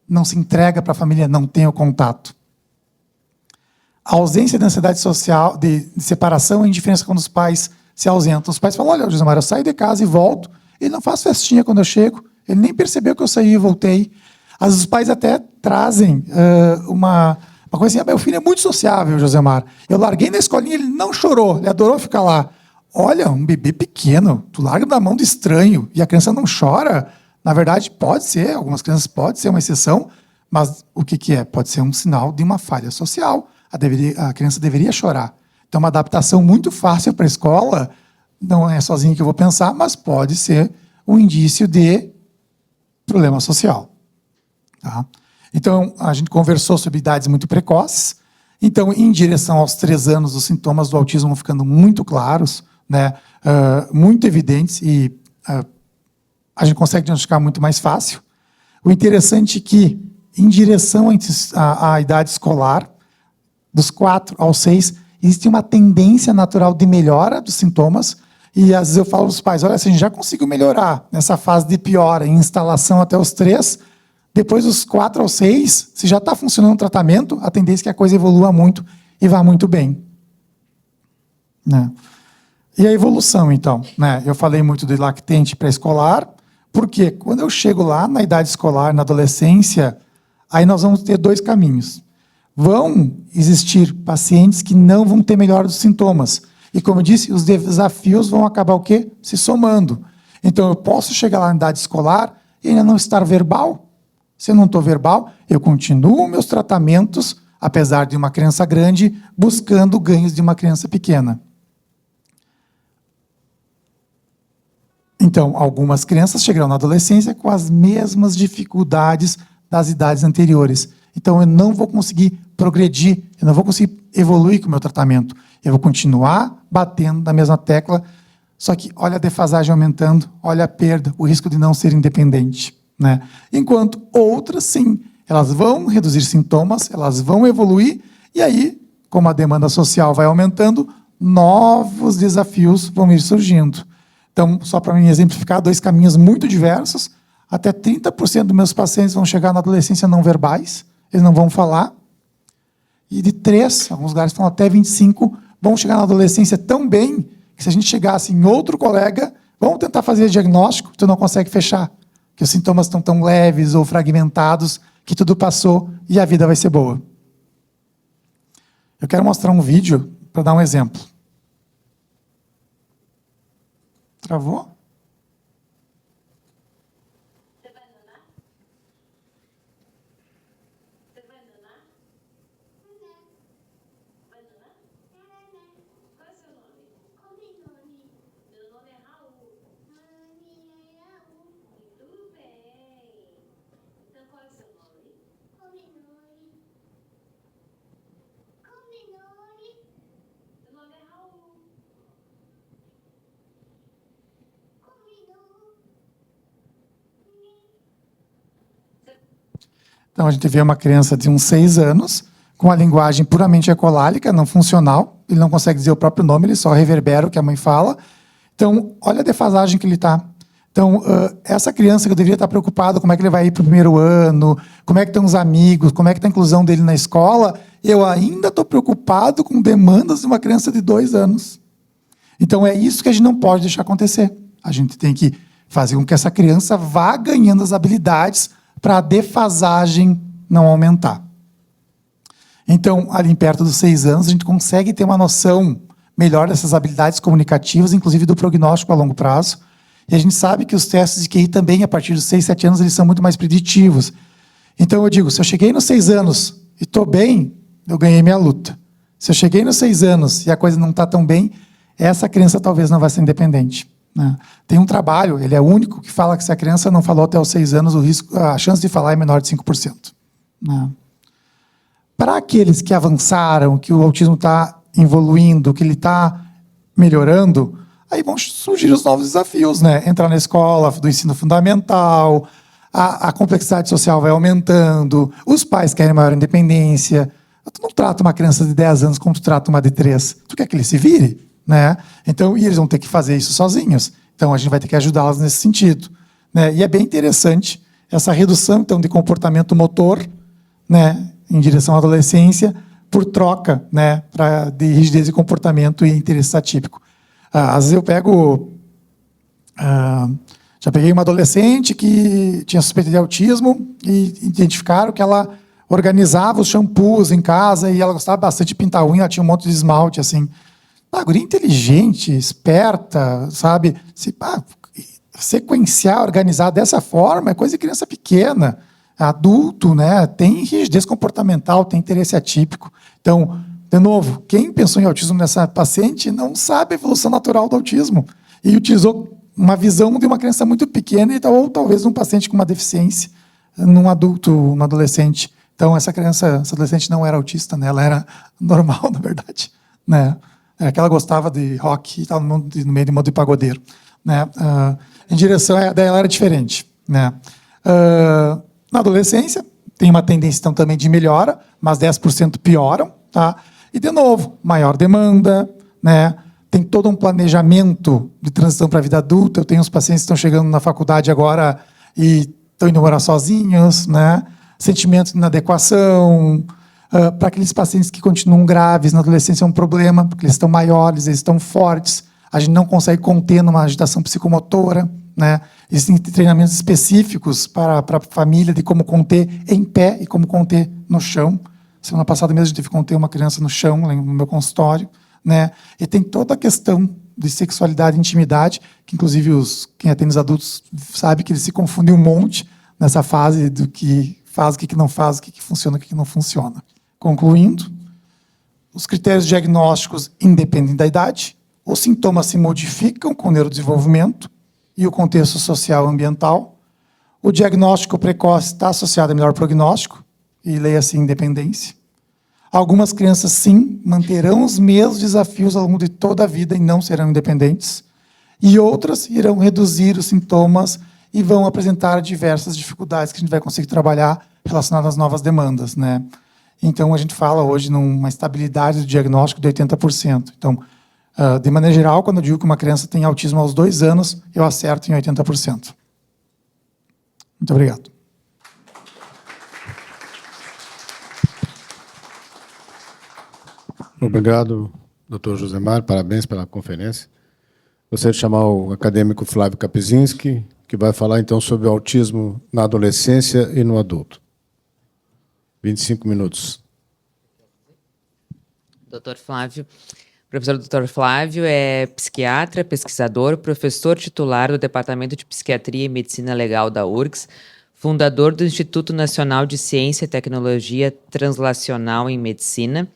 Não se entrega para a família, não tem o contato. A ausência de ansiedade social, de separação e indiferença quando os pais se ausentam. Os pais falam, olha, Josemar, eu saio de casa e volto, ele não faz festinha quando eu chego, ele nem percebeu que eu saí e voltei. Às vezes os pais até trazem uma coisa assim, meu filho é muito sociável, Josemar. Eu larguei na escolinha, ele não chorou, ele adorou ficar lá. Olha, um bebê pequeno, tu larga da mão do estranho e a criança não chora. Na verdade, pode ser, algumas crianças pode ser uma exceção, mas o que é? Pode ser um sinal de uma falha social. A criança deveria chorar. Então, uma adaptação muito fácil para a escola, não é sozinho que eu vou pensar, mas pode ser um indício de problema social. Tá? Então, a gente conversou sobre idades muito precoces. Então, em direção aos 3 anos, os sintomas do autismo vão ficando muito claros, né? Muito evidentes, e a gente consegue diagnosticar muito mais fácil. O interessante é que, em direção à idade escolar, dos 4 aos 6, existe uma tendência natural de melhora dos sintomas, e às vezes eu falo para os pais, olha, se a gente já conseguiu melhorar nessa fase de piora, em instalação até os 3, depois dos 4 aos 6, se já está funcionando o tratamento, a tendência é que a coisa evolua muito e vá muito bem. Né? E a evolução, então? Né? Eu falei muito do lactente pré-escolar, porque quando eu chego lá na idade escolar, na adolescência, aí nós vamos ter 2 caminhos. Vão existir pacientes que não vão ter melhora dos sintomas. E, como eu disse, os desafios vão acabar o quê? Se somando. Então, eu posso chegar lá na idade escolar e ainda não estar verbal. Se eu não estou verbal, eu continuo meus tratamentos apesar de uma criança grande, buscando ganhos de uma criança pequena. Então, algumas crianças chegarão na adolescência com as mesmas dificuldades das idades anteriores. Então, eu não vou conseguir progredir, eu não vou conseguir evoluir com o meu tratamento. Eu vou continuar batendo na mesma tecla, só que olha a defasagem aumentando, olha a perda, o risco de não ser independente, né? Enquanto outras, sim, elas vão reduzir sintomas, elas vão evoluir, e aí, como a demanda social vai aumentando, novos desafios vão ir surgindo. Então, só para me exemplificar, 2 caminhos muito diversos. Até 30% dos meus pacientes vão chegar na adolescência não verbais, eles não vão falar. E de 3, alguns lugares falam até 25, vão chegar na adolescência tão bem que se a gente chegasse em outro colega, vamos tentar fazer diagnóstico, tu não consegue fechar, que os sintomas estão tão leves ou fragmentados que tudo passou e a vida vai ser boa. Eu quero mostrar um vídeo para dar um exemplo. Travou? Então, a gente vê uma criança de uns 6 anos, com a linguagem puramente ecolálica, não funcional. Ele não consegue dizer o próprio nome, ele só reverbera o que a mãe fala. Então, olha a defasagem que ele está. Então, essa criança que eu deveria estar preocupado, como é que ele vai ir para o primeiro ano, como é que estão os amigos, como é que está a inclusão dele na escola, eu ainda estou preocupado com demandas de uma criança de 2 anos. Então, é isso que a gente não pode deixar acontecer. A gente tem que fazer com que essa criança vá ganhando as habilidades para a defasagem não aumentar. Então, ali perto dos 6 anos, a gente consegue ter uma noção melhor dessas habilidades comunicativas, inclusive do prognóstico a longo prazo. E a gente sabe que os testes de QI também, a partir dos 6, 7 anos, eles são muito mais preditivos. Então, eu digo, se eu cheguei nos 6 anos e estou bem, eu ganhei minha luta. Se eu cheguei nos 6 anos e a coisa não está tão bem, essa criança talvez não vai ser independente. Né? Tem um trabalho, ele é o único, que fala que se a criança não falou até os 6 anos, a chance de falar é menor de 5%. Né? Para aqueles que avançaram, que o autismo está evoluindo, que ele está melhorando, aí vão surgir os novos desafios, né? Entrar na escola do ensino fundamental, a complexidade social vai aumentando, os pais querem maior independência. Tu não trata uma criança de 10 anos como tu trata uma de 3. Tu quer que ele se vire? Né? Então, e eles vão ter que fazer isso sozinhos. Então, a gente vai ter que ajudá-los nesse sentido. Né? E é bem interessante essa redução então, de comportamento motor, né, em direção à adolescência, por troca, né, de rigidez de comportamento e interesse atípico. Às vezes eu pego... já peguei uma adolescente que tinha suspeita de autismo e identificaram que ela organizava os shampoos em casa e ela gostava bastante de pintar unha, ela tinha um monte de esmalte, assim. A guria inteligente, esperta, sabe? Sequenciar, organizar dessa forma é coisa de criança pequena. Adulto, né? Tem rigidez comportamental, tem interesse atípico. Então, de novo, quem pensou em autismo nessa paciente não sabe a evolução natural do autismo. E utilizou uma visão de uma criança muito pequena ou talvez um paciente com uma deficiência, num adulto, num adolescente. Então, essa adolescente não era autista, né? Ela era normal, na verdade. Né? É que ela gostava de rock e estava no meio de modo de pagodeiro. Né? Em direção daí ela era diferente. Né? Na adolescência, tem uma tendência então, também de melhora, mas 10% pioram. Tá? E, de novo, maior demanda, né? Tem todo um planejamento de transição para a vida adulta. Eu tenho uns pacientes que estão chegando na faculdade agora e estão indo morar sozinhos, né? Sentimento de inadequação. Para aqueles pacientes que continuam graves na adolescência é um problema, porque eles estão maiores, eles estão fortes, a gente não consegue conter numa agitação psicomotora. Né? Existem treinamentos específicos para a família de como conter em pé e como conter no chão. Semana passada mesmo a gente teve que conter uma criança no chão, no meu consultório. Né? E tem toda a questão de sexualidade e intimidade, que inclusive quem atende os adultos sabe que eles se confundem um monte nessa fase do que faz, o que não faz, o que funciona, o que não funciona. Concluindo, os critérios diagnósticos independem da idade, os sintomas se modificam com o neurodesenvolvimento e o contexto social e ambiental. O diagnóstico precoce está associado a melhor prognóstico, e leia-se independência. Algumas crianças, sim, manterão os mesmos desafios ao longo de toda a vida e não serão independentes. E outras irão reduzir os sintomas e vão apresentar diversas dificuldades que a gente vai conseguir trabalhar relacionadas às novas demandas, né? Então, a gente fala hoje numa estabilidade do diagnóstico de 80%. Então, de maneira geral, quando eu digo que uma criança tem autismo aos 2 anos, eu acerto em 80%. Muito obrigado. Obrigado, doutor Josemar. Parabéns pela conferência. Gostaria de chamar o acadêmico Flávio Kapczynski, que vai falar, então, sobre o autismo na adolescência e no adulto. 25 minutos. Doutor Flávio. Professor Dr. Flávio é psiquiatra, pesquisador, professor titular do Departamento de Psiquiatria e Medicina Legal da URGS, fundador do Instituto Nacional de Ciência e Tecnologia Translacional em Medicina,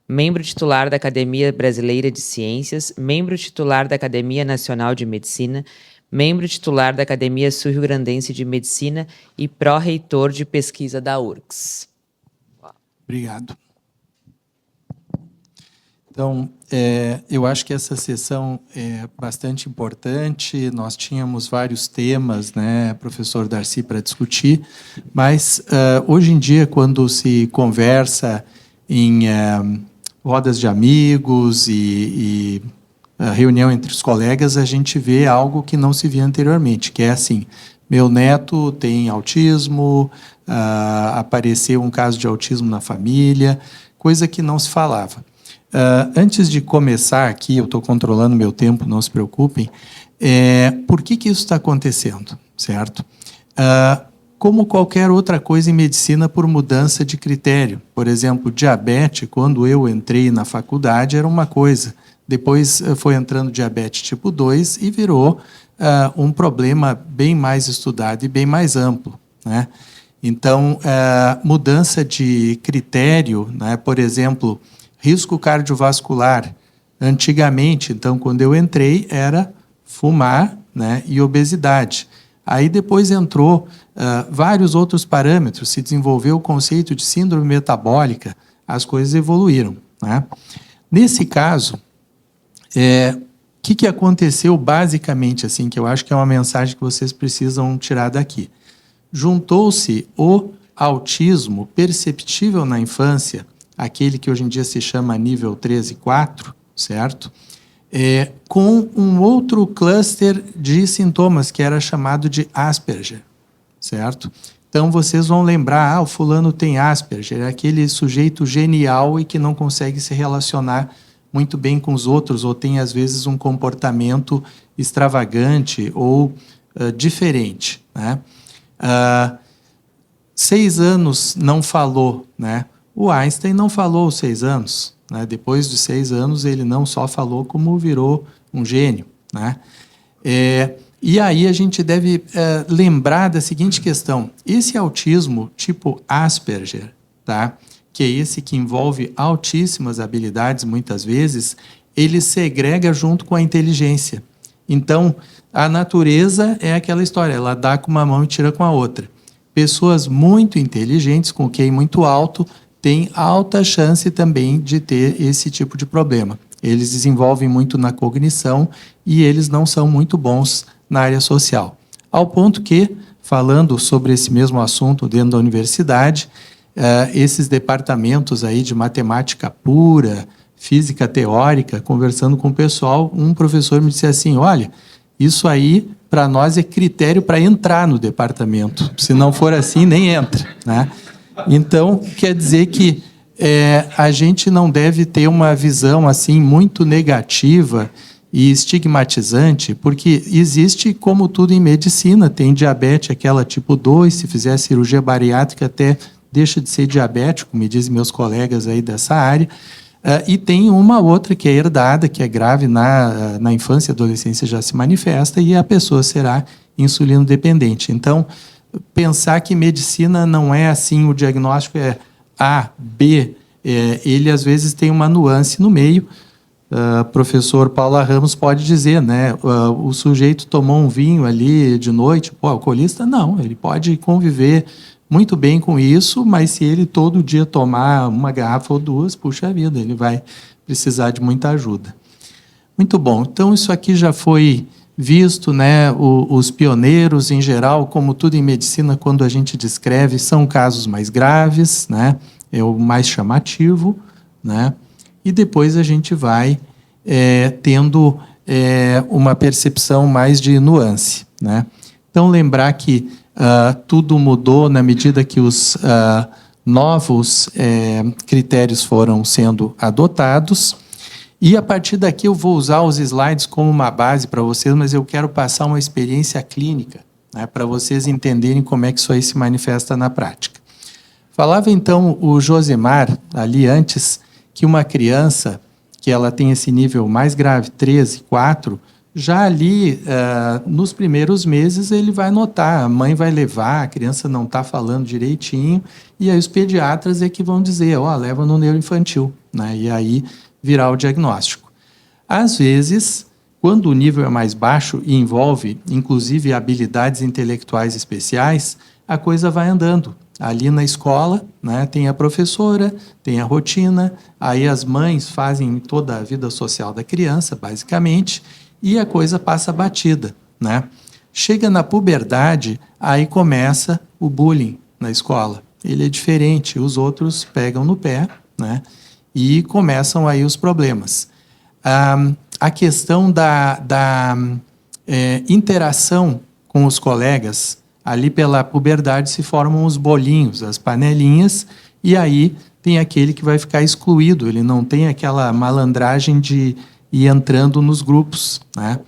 membro titular da Academia Brasileira de Ciências, membro titular da Academia Nacional de Medicina, membro titular da Academia Sul-Rio-Grandense de Medicina e pró-reitor de pesquisa da URGS. Obrigado. Então, eu acho que essa sessão é bastante importante. Nós tínhamos vários temas, né, professor Darcy, para discutir, mas hoje em dia, quando se conversa em rodas de amigos e reunião entre os colegas, a gente vê algo que não se via anteriormente, que é assim: meu neto tem autismo, apareceu um caso de autismo na família, coisa que não se falava. Antes de começar aqui, eu estou controlando meu tempo, não se preocupem, por que isso está acontecendo, certo? Como qualquer outra coisa em medicina, por mudança de critério. Por exemplo, diabetes, quando eu entrei na faculdade, era uma coisa. Depois foi entrando diabetes tipo 2 e virou um problema bem mais estudado e bem mais amplo, né? Então, mudança de critério, né? Por exemplo, risco cardiovascular. Antigamente, então, quando eu entrei, era fumar, né, e obesidade. Aí depois entrou vários outros parâmetros, se desenvolveu o conceito de síndrome metabólica, as coisas evoluíram, né? Nesse caso, o que aconteceu basicamente, assim, que eu acho que é uma mensagem que vocês precisam tirar daqui? Juntou-se o autismo perceptível na infância, aquele que hoje em dia se chama nível 3 e 4, certo? Com um outro cluster de sintomas, que era chamado de Asperger, certo? Então, vocês vão lembrar, o fulano tem Asperger, é aquele sujeito genial e que não consegue se relacionar muito bem com os outros, ou tem, às vezes, um comportamento extravagante ou diferente, né? 6 anos não falou, né? O Einstein não falou aos 6 anos, né? Depois de 6 anos, ele não só falou, como virou um gênio, né? E aí a gente deve lembrar da seguinte questão: esse autismo tipo Asperger, tá? Que é esse que envolve altíssimas habilidades, muitas vezes, ele segrega junto com a inteligência. Então, a natureza é aquela história, ela dá com uma mão e tira com a outra. Pessoas muito inteligentes, com QI muito alto, têm alta chance também de ter esse tipo de problema. Eles desenvolvem muito na cognição e eles não são muito bons na área social. Ao ponto que, falando sobre esse mesmo assunto dentro da universidade, esses departamentos aí de matemática pura, física teórica, conversando com o pessoal, um professor me disse assim: olha, isso aí para nós é critério para entrar no departamento. Se não for assim, nem entra, né? Então, quer dizer que a gente não deve ter uma visão assim muito negativa e estigmatizante, porque existe, como tudo em medicina, tem diabetes, aquela tipo 2, se fizer cirurgia bariátrica até deixa de ser diabético, me dizem meus colegas aí dessa área, e tem uma outra que é herdada, que é grave na infância e adolescência, já se manifesta, e a pessoa será insulino dependente. Então, pensar que medicina não é assim, o diagnóstico é A, B, ele às vezes tem uma nuance no meio. Professor Paula Ramos pode dizer, né? O sujeito tomou um vinho ali de noite, alcoolista? Não, ele pode conviver muito bem com isso, mas se ele todo dia tomar uma garrafa ou duas, puxa vida, ele vai precisar de muita ajuda. Muito bom, então isso aqui já foi visto, né? Os pioneiros, em geral, como tudo em medicina, quando a gente descreve, são casos mais graves, né? É o mais chamativo, né? E depois a gente vai tendo uma percepção mais de nuance, né? Então, lembrar que tudo mudou na medida que os novos critérios foram sendo adotados. E, a partir daqui, eu vou usar os slides como uma base para vocês, mas eu quero passar uma experiência clínica, né, para vocês entenderem como é que isso aí se manifesta na prática. Falava, então, o Josemar, ali antes, que uma criança que ela tem esse nível mais grave, 13, 4, já ali, nos primeiros meses, ele vai notar, a mãe vai levar, a criança não está falando direitinho, e aí os pediatras é que vão dizer, leva no neuroinfantil, né? E aí virar o diagnóstico. Às vezes, quando o nível é mais baixo e envolve, inclusive, habilidades intelectuais especiais, a coisa vai andando. Ali na escola, né, tem a professora, tem a rotina, aí as mães fazem toda a vida social da criança, basicamente, e a coisa passa batida, né? Chega na puberdade, aí começa o bullying na escola. Ele é diferente, os outros pegam no pé, né? E começam aí os problemas. A questão da interação com os colegas, ali pela puberdade se formam os bolinhos, as panelinhas, e aí tem aquele que vai ficar excluído, ele não tem aquela malandragem de ir entrando nos grupos, né?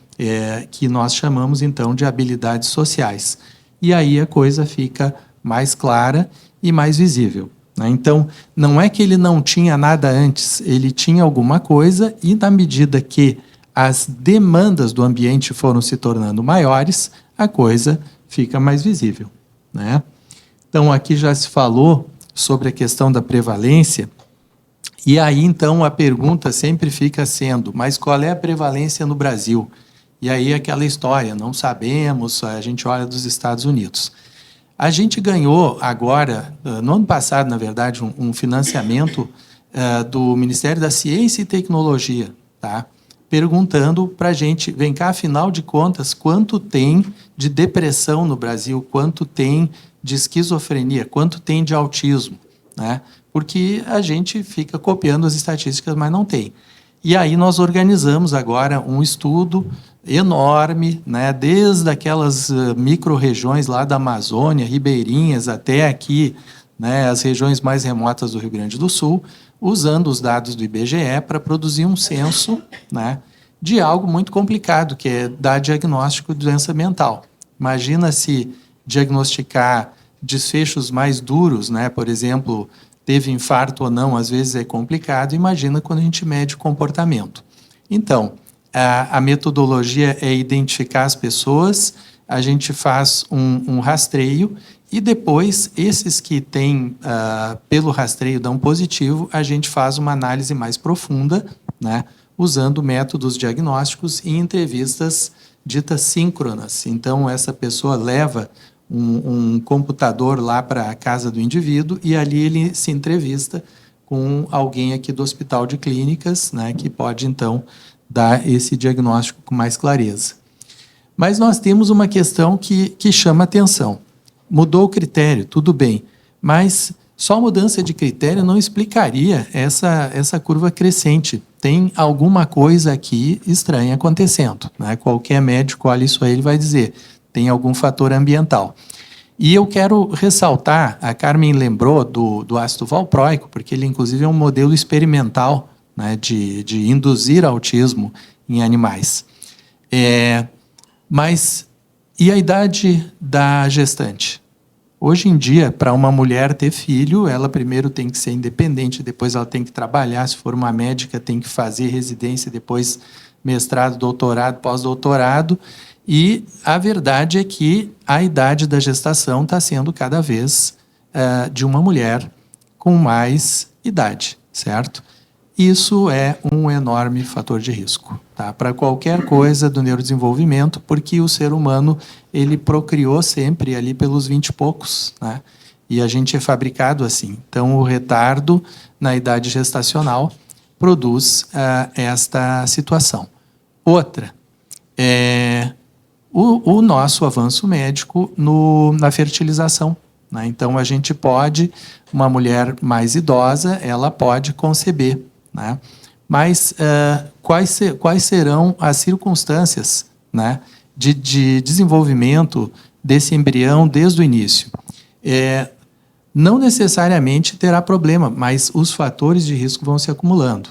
Que nós chamamos, então, de habilidades sociais. E aí a coisa fica mais clara e mais visível, né? Então, não é que ele não tinha nada antes, ele tinha alguma coisa e, na medida que as demandas do ambiente foram se tornando maiores, a coisa fica mais visível, né? Então, aqui já se falou sobre a questão da prevalência, e aí, então, a pergunta sempre fica sendo, mas qual é a prevalência no Brasil? E aí aquela história, não sabemos, a gente olha dos Estados Unidos. A gente ganhou agora, no ano passado, na verdade, um financiamento do Ministério da Ciência e Tecnologia, tá? Perguntando para a gente, vem cá, afinal de contas, quanto tem de depressão no Brasil, quanto tem de esquizofrenia, quanto tem de autismo, né? Porque a gente fica copiando as estatísticas, mas não tem. E aí nós organizamos agora um estudo enorme, né, desde aquelas micro-regiões lá da Amazônia, ribeirinhas, até aqui, né, as regiões mais remotas do Rio Grande do Sul, usando os dados do IBGE para produzir um censo, né, de algo muito complicado, que é dar diagnóstico de doença mental. Imagina se diagnosticar desfechos mais duros, né, por exemplo, teve infarto ou não, às vezes é complicado, imagina quando a gente mede comportamento. Então, a metodologia é identificar as pessoas, a gente faz um rastreio e depois, esses que têm, pelo rastreio, dão positivo, a gente faz uma análise mais profunda, né, usando métodos diagnósticos e entrevistas ditas síncronas. Então, essa pessoa leva um computador lá para a casa do indivíduo e ali ele se entrevista com alguém aqui do Hospital de Clínicas, né, que pode, então, dar esse diagnóstico com mais clareza. Mas nós temos uma questão que chama atenção. Mudou o critério, tudo bem, mas só mudança de critério não explicaria essa curva crescente. Tem alguma coisa aqui estranha acontecendo, né? Qualquer médico olha isso aí, ele vai dizer, tem algum fator ambiental. E eu quero ressaltar, a Carmen lembrou do ácido valproico, porque ele, inclusive, é um modelo experimental, né, de induzir autismo em animais. Mas, e a idade da gestante? Hoje em dia, para uma mulher ter filho, ela primeiro tem que ser independente, depois ela tem que trabalhar, se for uma médica, tem que fazer residência, depois mestrado, doutorado, pós-doutorado, e a verdade é que a idade da gestação está sendo cada vez de uma mulher com mais idade, certo? Isso é um enorme fator de risco, tá? Para qualquer coisa do neurodesenvolvimento, porque o ser humano ele procriou sempre ali pelos 20 e poucos, né? E a gente é fabricado assim. Então, o retardo na idade gestacional produz esta situação. Outra, o nosso avanço médico na fertilização, né? Então, a gente pode, uma mulher mais idosa, ela pode conceber, né? Mas quais serão as circunstâncias, né, de desenvolvimento desse embrião desde o início? Não necessariamente terá problema, mas os fatores de risco vão se acumulando.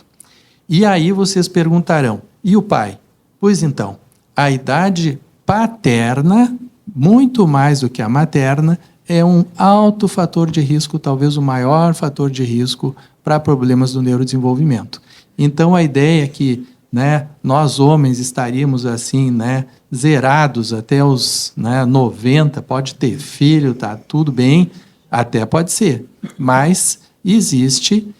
E aí vocês perguntarão, e o pai? Pois então, a idade paterna, muito mais do que a materna, é um alto fator de risco, talvez o maior fator de risco para problemas do neurodesenvolvimento. Então, a ideia é que, né, nós homens estaríamos assim, né, zerados até os 90, pode ter filho, tá tudo bem, até pode ser, mas existe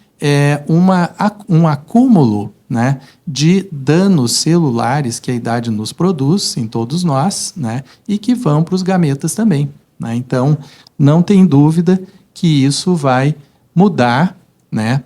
um acúmulo, né, de danos celulares que a idade nos produz, em todos nós, né, e que vão para os gametas também, né? Então, não tem dúvida que isso vai mudar, né,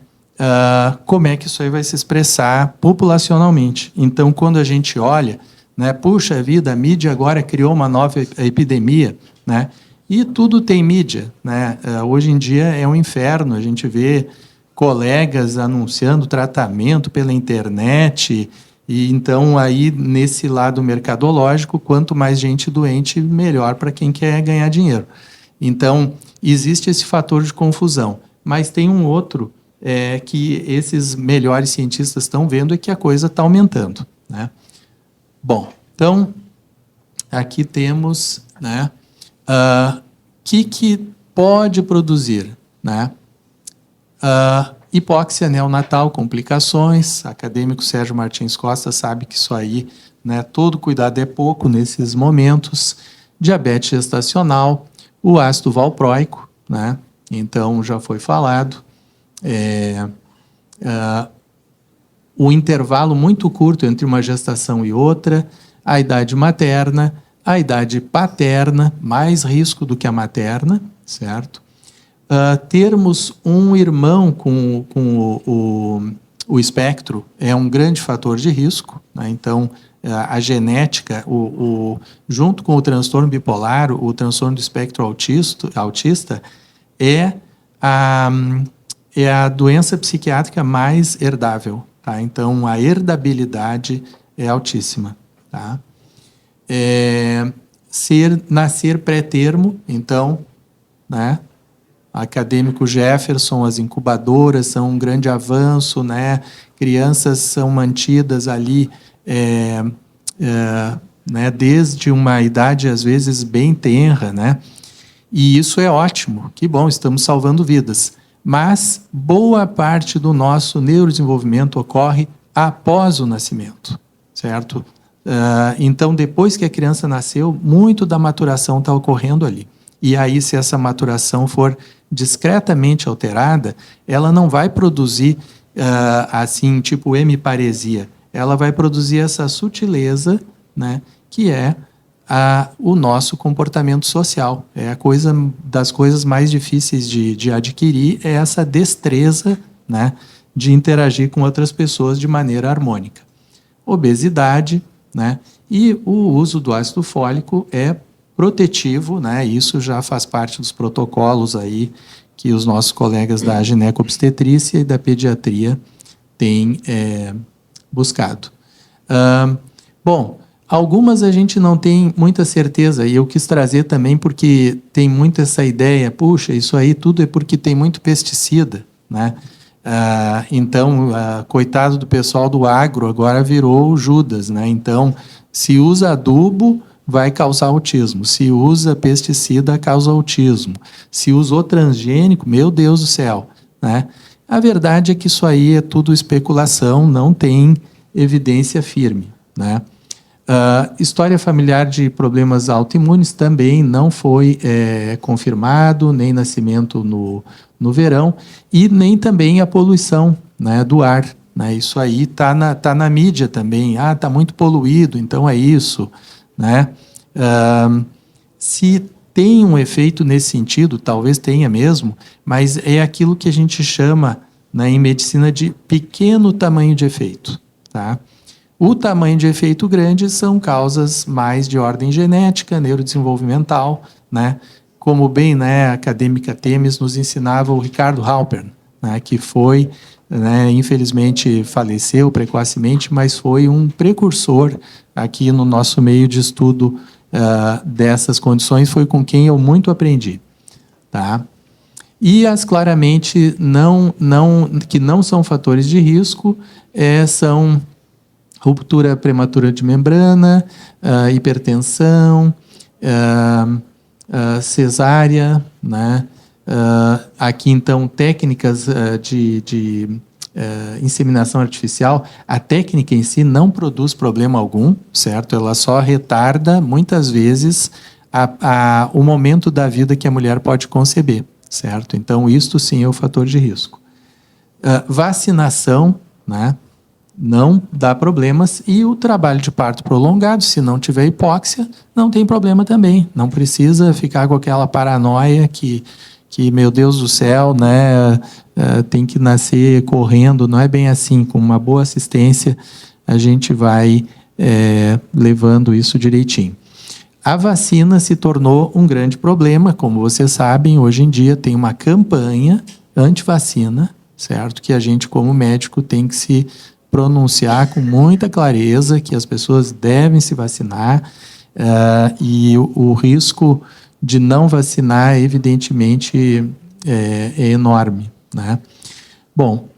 como é que isso aí vai se expressar populacionalmente. Então, quando a gente olha, né, puxa vida, a mídia agora criou uma nova epidemia, né, e tudo tem mídia, né? Hoje em dia é um inferno, a gente vê colegas anunciando tratamento pela internet, e então aí nesse lado mercadológico, quanto mais gente doente, melhor para quem quer ganhar dinheiro. Então, existe esse fator de confusão, mas tem um outro que esses melhores cientistas estão vendo, é que a coisa está aumentando, né? Bom, então, aqui temos, né, que pode produzir, né? Hipóxia neonatal, complicações. O acadêmico Sérgio Martins Costa sabe que isso aí, né, todo cuidado é pouco nesses momentos. Diabetes gestacional, o ácido valproico, né? Então, já foi falado. O intervalo muito curto entre uma gestação e outra, a idade materna, a idade paterna, mais risco do que a materna, certo? Termos um irmão com o espectro é um grande fator de risco, né? Então, a genética, junto com o transtorno bipolar, o transtorno do espectro autista é a doença psiquiátrica mais herdável, tá? Então, a herdabilidade é altíssima, tá? Nascer pré-termo, então, né? Acadêmico Jefferson, as incubadoras são um grande avanço, né? Crianças são mantidas ali né, desde uma idade, às vezes, bem tenra, né? E isso é ótimo, que bom, estamos salvando vidas. Mas boa parte do nosso neurodesenvolvimento ocorre após o nascimento, certo? Então, depois que a criança nasceu, muito da maturação está ocorrendo ali. E aí, se essa maturação for discretamente alterada, ela não vai produzir, assim, tipo hemiparesia. Ela vai produzir essa sutileza, né, que é o nosso comportamento social. Das coisas mais difíceis de adquirir, é essa destreza, né, de interagir com outras pessoas de maneira harmônica. Obesidade, né, e o uso do ácido fólico é protetivo, né? Isso já faz parte dos protocolos aí que os nossos colegas da ginecobstetrícia e da pediatria têm buscado. Bom, algumas a gente não tem muita certeza, e eu quis trazer também porque tem muito essa ideia, puxa, isso aí tudo é porque tem muito pesticida, né? Então, coitado do pessoal do agro, agora virou o Judas, né? Então, se usa adubo, vai causar autismo. Se usa pesticida, causa autismo. Se usou transgênico, meu Deus do céu, né? A verdade é que isso aí é tudo especulação, não tem evidência firme, né? História familiar de problemas autoimunes também não foi confirmado, nem nascimento no verão, e nem também a poluição, né, do ar. Né? Isso aí está na mídia também. Está muito poluído, então é isso. Né? Se tem um efeito nesse sentido, talvez tenha mesmo, mas é aquilo que a gente chama, né, em medicina de pequeno tamanho de efeito. Tá? O tamanho de efeito grande são causas mais de ordem genética, neurodesenvolvimental, né? Como bem, né, a acadêmica Temis nos ensinava o Ricardo Halpern, né, que foi, né, infelizmente faleceu precocemente, mas foi um precursor aqui no nosso meio de estudo dessas condições, foi com quem eu muito aprendi. Tá? E as claramente que não são fatores de risco são ruptura prematura de membrana, hipertensão, cesárea, né? Aqui, então, técnicas de inseminação artificial. A técnica em si não produz problema algum, certo? Ela só retarda, muitas vezes, o momento da vida que a mulher pode conceber, certo? Então, isto sim é o fator de risco. Vacinação, né? Não dá problemas, e o trabalho de parto prolongado, se não tiver hipóxia, não tem problema também. Não precisa ficar com aquela paranoia que meu Deus do céu, né, tem que nascer correndo. Não é bem assim. Com uma boa assistência, a gente vai levando isso direitinho. A vacina se tornou um grande problema. Como vocês sabem, hoje em dia tem uma campanha anti-vacina, certo? Que a gente, como médico, tem que se pronunciar com muita clareza que as pessoas devem se vacinar, e o risco de não vacinar, evidentemente, é enorme. Né? Bom,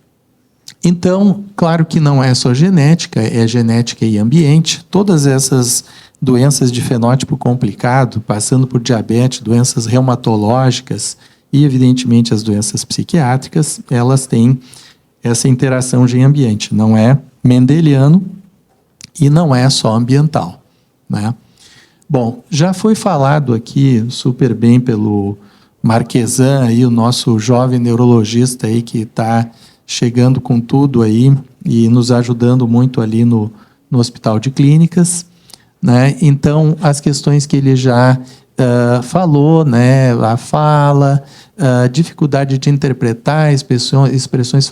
então, claro que não é só genética, é genética e ambiente. Todas essas doenças de fenótipo complicado, passando por diabetes, doenças reumatológicas e, evidentemente, as doenças psiquiátricas, elas têm essa interação gene-ambiente. Não é mendeliano e não é só ambiental. Né? Bom, já foi falado aqui super bem pelo Marquesan, aí, o nosso jovem neurologista aí, que está chegando com tudo aí e nos ajudando muito ali no Hospital de Clínicas. Né? Então, as questões que ele já falou, né? A fala, dificuldade de interpretar expressões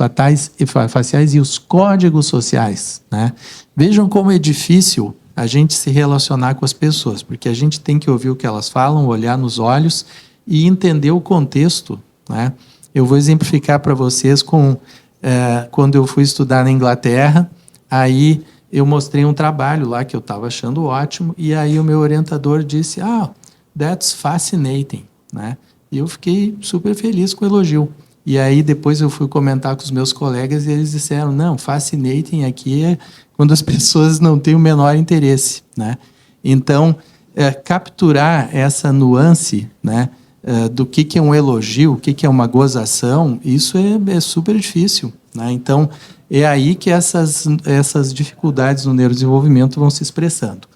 faciais e os códigos sociais. Né? Vejam como é difícil a gente se relacionar com as pessoas, porque a gente tem que ouvir o que elas falam, olhar nos olhos e entender o contexto. Né? Eu vou exemplificar para vocês com quando eu fui estudar na Inglaterra, aí eu mostrei um trabalho lá que eu estava achando ótimo, e aí o meu orientador disse, that's fascinating. Né? E eu fiquei super feliz com o elogio. E aí depois eu fui comentar com os meus colegas e eles disseram, não, fascinating aqui é quando as pessoas não têm o menor interesse. Né? Então, capturar essa nuance, né, do que é um elogio, o que é uma gozação, isso é super difícil. Né? Então, é aí que essas dificuldades no neurodesenvolvimento vão se expressando.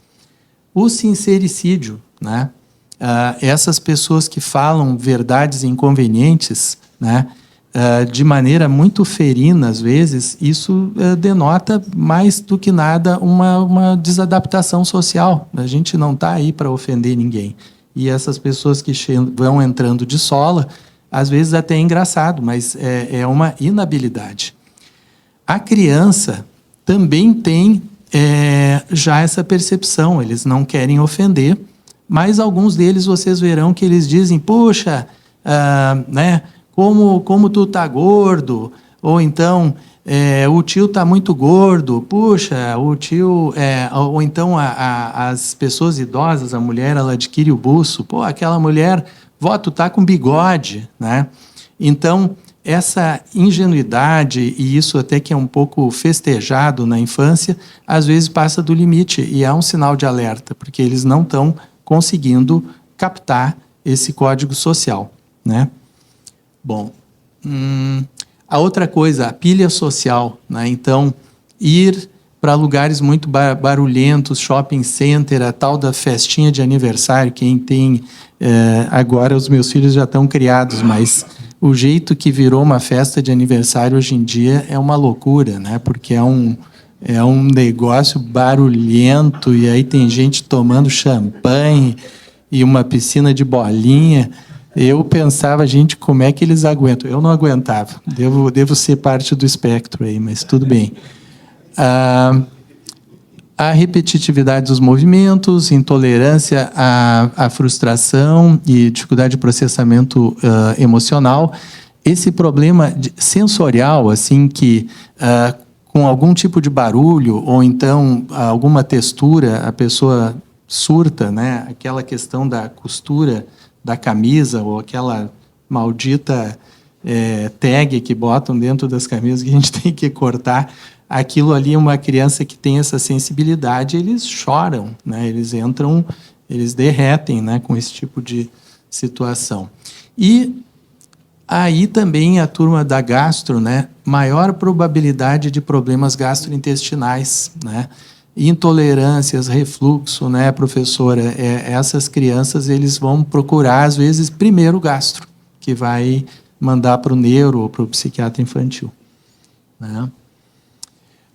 O sincericídio, né? Essas pessoas que falam verdades inconvenientes, né? De maneira muito ferina, às vezes, isso denota mais do que nada uma desadaptação social. A gente não está aí para ofender ninguém. E essas pessoas que vão entrando de sola, às vezes até é engraçado, mas é uma inabilidade. A criança também tem já essa percepção, eles não querem ofender, mas alguns deles vocês verão que eles dizem, puxa, né, como tu tá gordo, ou então o tio tá muito gordo, puxa, o tio, ou então as pessoas idosas, a mulher, ela adquire o buço, pô, aquela mulher, vó, tu tá com bigode, né? Então, essa ingenuidade, e isso até que é um pouco festejado na infância, às vezes passa do limite, e é um sinal de alerta, porque eles não estão conseguindo captar esse código social. Né? Bom, a outra coisa, a pilha social. Né? Então, ir para lugares muito barulhentos, shopping center, a tal da festinha de aniversário. Quem tem... agora os meus filhos já estão criados, mas o jeito que virou uma festa de aniversário hoje em dia é uma loucura, né? Porque é um negócio barulhento, e aí tem gente tomando champanhe e uma piscina de bolinha. Eu pensava, gente, como é que eles aguentam? Eu não aguentava. Devo ser parte do espectro aí, mas tudo bem. A repetitividade dos movimentos, intolerância à frustração e dificuldade de processamento emocional. Esse problema sensorial, assim, que com algum tipo de barulho ou então alguma textura, a pessoa surta, né? Aquela questão da costura da camisa ou aquela maldita tag que botam dentro das camisas que a gente tem que cortar. Aquilo ali, uma criança que tem essa sensibilidade, eles choram, né? Eles entram, eles derretem, né, com esse tipo de situação. E aí também a turma da gastro, né, maior probabilidade de problemas gastrointestinais, né? Intolerâncias, refluxo, né, professora? Essas crianças, eles vão procurar, às vezes, primeiro o gastro, que vai mandar para o neuro ou para o psiquiatra infantil, né?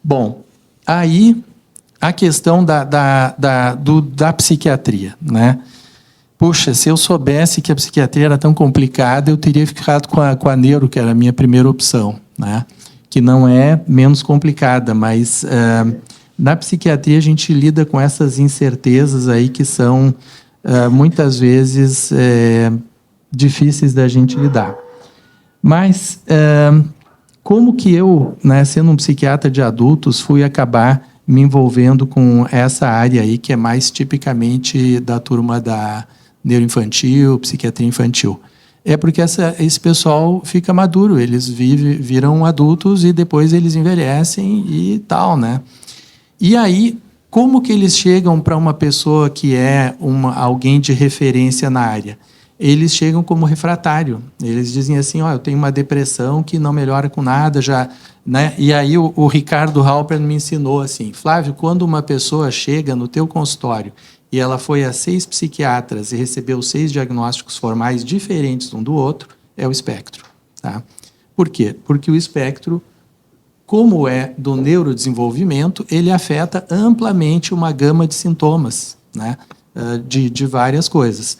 Bom, aí a questão da psiquiatria, né? Puxa, se eu soubesse que a psiquiatria era tão complicada, eu teria ficado com a neuro, que era a minha primeira opção, né? Que não é menos complicada, mas na psiquiatria a gente lida com essas incertezas aí que são muitas vezes difíceis da gente lidar. Mas como que eu, né, sendo um psiquiatra de adultos, fui acabar me envolvendo com essa área aí que é mais tipicamente da turma da neuroinfantil, psiquiatria infantil? É porque esse pessoal fica maduro, eles viram adultos e depois eles envelhecem e tal, né? E aí, como que eles chegam para uma pessoa que é alguém de referência na área? Eles chegam como refratário. Eles dizem assim, eu tenho uma depressão que não melhora com nada, já, né? E aí o Ricardo Halper me ensinou assim, Flávio, quando uma pessoa chega no teu consultório e ela foi a 6 psiquiatras e recebeu 6 diagnósticos formais diferentes um do outro, é o espectro, tá? Por quê? Porque o espectro, como é do neurodesenvolvimento, ele afeta amplamente uma gama de sintomas, né? De várias coisas.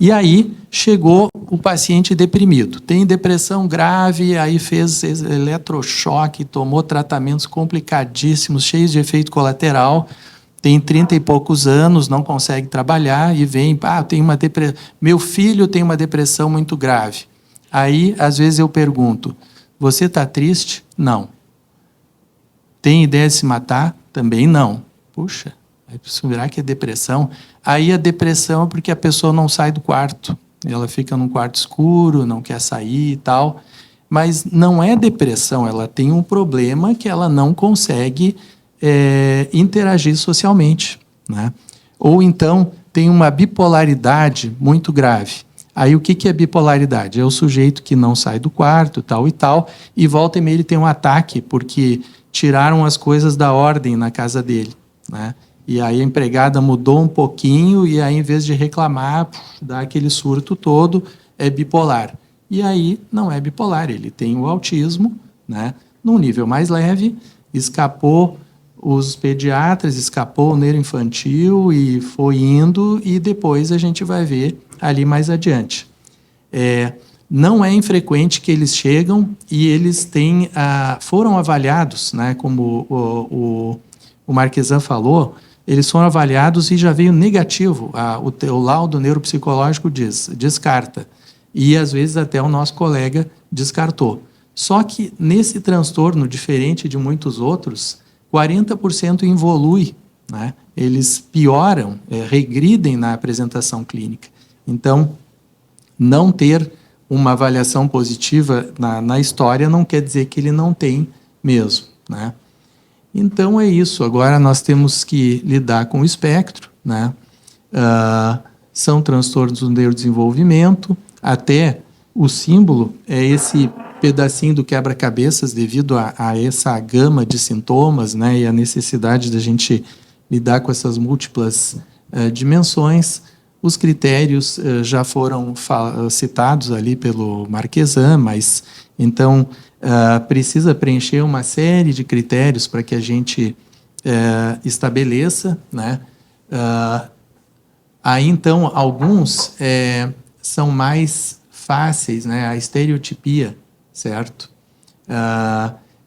E aí chegou o paciente deprimido. Tem depressão grave, aí fez eletrochoque, tomou tratamentos complicadíssimos, cheios de efeito colateral, tem 30 e poucos anos, não consegue trabalhar e vem, meu filho tem uma depressão muito grave. Aí, às vezes eu pergunto, você está triste? Não. Tem ideia de se matar? Também não. Puxa, será que é depressão? Aí a depressão é porque a pessoa não sai do quarto. Ela fica num quarto escuro, não quer sair e tal. Mas não é depressão, ela tem um problema que ela não consegue interagir socialmente, né? Ou então tem uma bipolaridade muito grave. Aí o que é bipolaridade? É o sujeito que não sai do quarto, tal e tal, e volta e meia ele tem um ataque, porque tiraram as coisas da ordem na casa dele, né? E aí a empregada mudou um pouquinho e aí, em vez de reclamar, dá aquele surto todo, é bipolar. E aí não é bipolar, ele tem o autismo, né? Num nível mais leve, escapou os pediatras, escapou o neuroinfantil e foi indo, e depois a gente vai ver ali mais adiante. Não é infrequente que eles chegam e eles foram avaliados, né? Como o Marquesan falou, eles foram avaliados e já veio negativo. O laudo neuropsicológico descarta. E, às vezes, até o nosso colega descartou. Só que, nesse transtorno, diferente de muitos outros, 40% involui, né? Eles pioram, regridem na apresentação clínica. Então, não ter uma avaliação positiva na história não quer dizer que ele não tem mesmo, né? Então, é isso. Agora, nós temos que lidar com o espectro, né? São transtornos do neurodesenvolvimento. Até o símbolo é esse pedacinho do quebra-cabeças devido a essa gama de sintomas, né, e a necessidade da gente lidar com essas múltiplas dimensões. Os critérios já foram citados ali pelo Marquesan, mas então precisa preencher uma série de critérios para que a gente estabeleça, né? Aí então alguns são mais fáceis, né? A estereotipia, certo?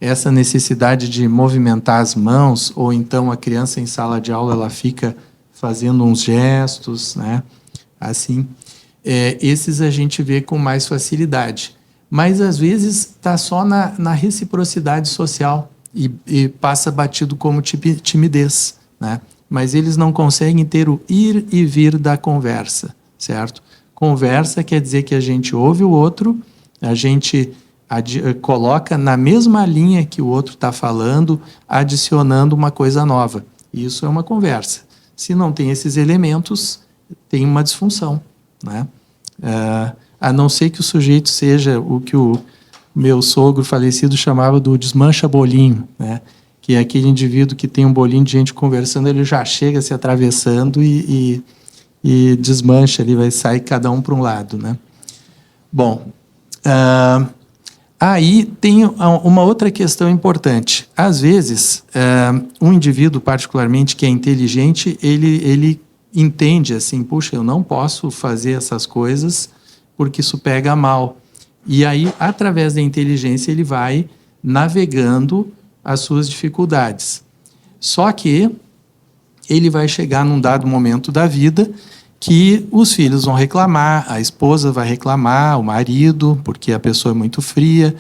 Essa necessidade de movimentar as mãos, ou então a criança em sala de aula ela fica fazendo uns gestos, né? Assim, esses a gente vê com mais facilidade. Mas, às vezes, está só na reciprocidade social e passa batido como timidez, né? Mas eles não conseguem ter o ir e vir da conversa, certo? Conversa quer dizer que a gente ouve o outro, a gente coloca na mesma linha que o outro está falando, adicionando uma coisa nova. Isso é uma conversa. Se não tem esses elementos, tem uma disfunção, né? A não ser que o sujeito seja o que o meu sogro falecido chamava do desmancha-bolinho, né? Que é aquele indivíduo que tem um bolinho de gente conversando, ele já chega se atravessando e desmancha, ele vai sair cada um para um lado, né? Bom, aí tem uma outra questão importante. Às vezes, um indivíduo particularmente que é inteligente, ele entende assim, puxa, eu não posso fazer essas coisas porque isso pega mal. E aí, através da inteligência, ele vai navegando as suas dificuldades. Só que ele vai chegar num dado momento da vida que os filhos vão reclamar, a esposa vai reclamar, o marido, porque a pessoa é muito fria,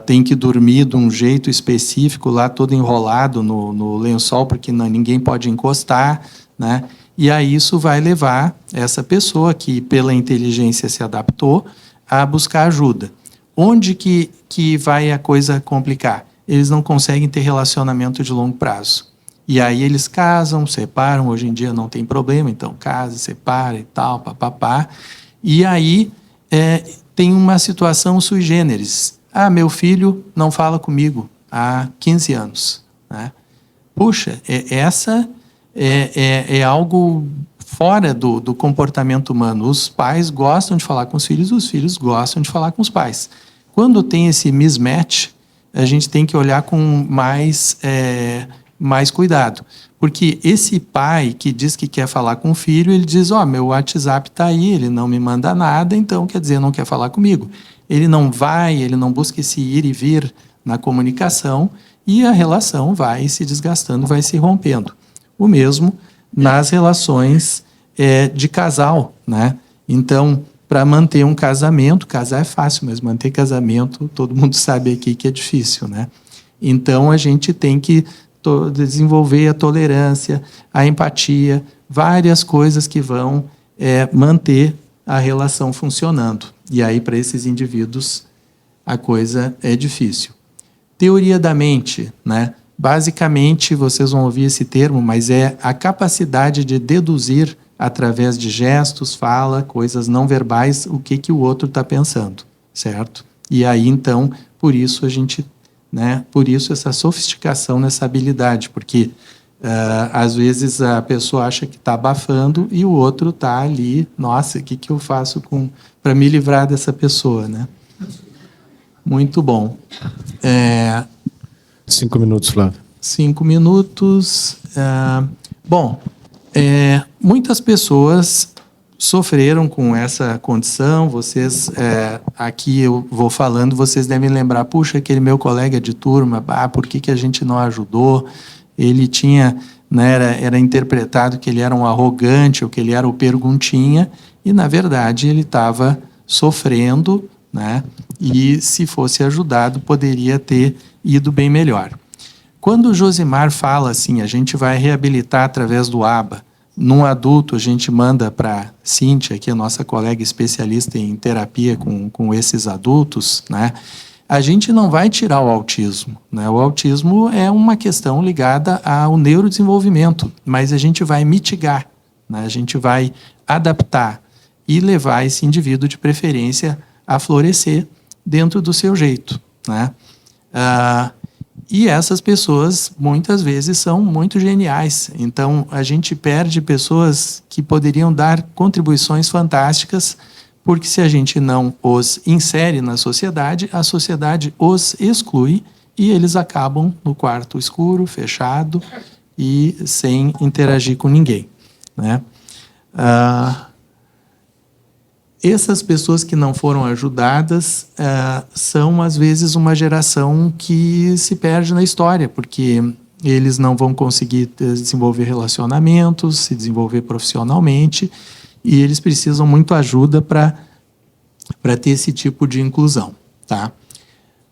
tem que dormir de um jeito específico, lá todo enrolado no lençol, porque ninguém pode encostar, né? E aí isso vai levar essa pessoa que, pela inteligência, se adaptou, a buscar ajuda. Onde que vai a coisa complicar? Eles não conseguem ter relacionamento de longo prazo. E aí eles casam, separam, hoje em dia não tem problema, então casa, separa e tal, papapá. E aí tem uma situação sui generis. Meu filho não fala comigo há 15 anos. Né? Puxa, essa é algo fora do comportamento humano. Os pais gostam de falar com os filhos gostam de falar com os pais. Quando tem esse mismatch, a gente tem que olhar com mais cuidado. Porque esse pai que diz que quer falar com o filho, ele diz, meu WhatsApp está aí, ele não me manda nada, então quer dizer, não quer falar comigo. Ele não busca esse ir e vir na comunicação e a relação vai se desgastando, vai se rompendo. O mesmo nas relações de casal, né? Então, para manter um casamento, casar é fácil, mas manter casamento, todo mundo sabe aqui que é difícil, né? Então, a gente tem que desenvolver a tolerância, a empatia, várias coisas que vão manter a relação funcionando. E aí, para esses indivíduos, a coisa é difícil. Teoria da mente, né? Basicamente, vocês vão ouvir esse termo, mas é a capacidade de deduzir através de gestos, fala, coisas não verbais, o que o outro está pensando, certo? E aí, então, por isso a gente, né? Por isso essa sofisticação nessa habilidade, porque às vezes a pessoa acha que está abafando e o outro está ali, nossa, o que eu faço para me livrar dessa pessoa, né? Muito bom. 5 minutos, Flávio. 5 minutos. Bom, muitas pessoas sofreram com essa condição. Vocês, aqui eu vou falando, vocês devem lembrar, puxa, aquele meu colega de turma, por que a gente não ajudou? Ele tinha, né, era interpretado que ele era um arrogante ou que ele era o perguntinha, e, na verdade, ele estava sofrendo, né? E, se fosse ajudado, poderia ter ido bem melhor. Quando o Josimar fala assim, a gente vai reabilitar através do ABA, num adulto a gente manda para Cíntia, que é a nossa colega especialista em terapia com esses adultos, né? A gente não vai tirar o autismo, né? O autismo é uma questão ligada ao neurodesenvolvimento, mas a gente vai mitigar, né? A gente vai adaptar e levar esse indivíduo de preferência a florescer dentro do seu jeito, né? E essas pessoas, muitas vezes, são muito geniais. Então, a gente perde pessoas que poderiam dar contribuições fantásticas, porque se a gente não os insere na sociedade, a sociedade os exclui e eles acabam no quarto escuro, fechado e sem interagir com ninguém, né? Essas pessoas que não foram ajudadas são, às vezes, uma geração que se perde na história, porque eles não vão conseguir desenvolver relacionamentos, se desenvolver profissionalmente, e eles precisam muito ajuda para ter esse tipo de inclusão, tá?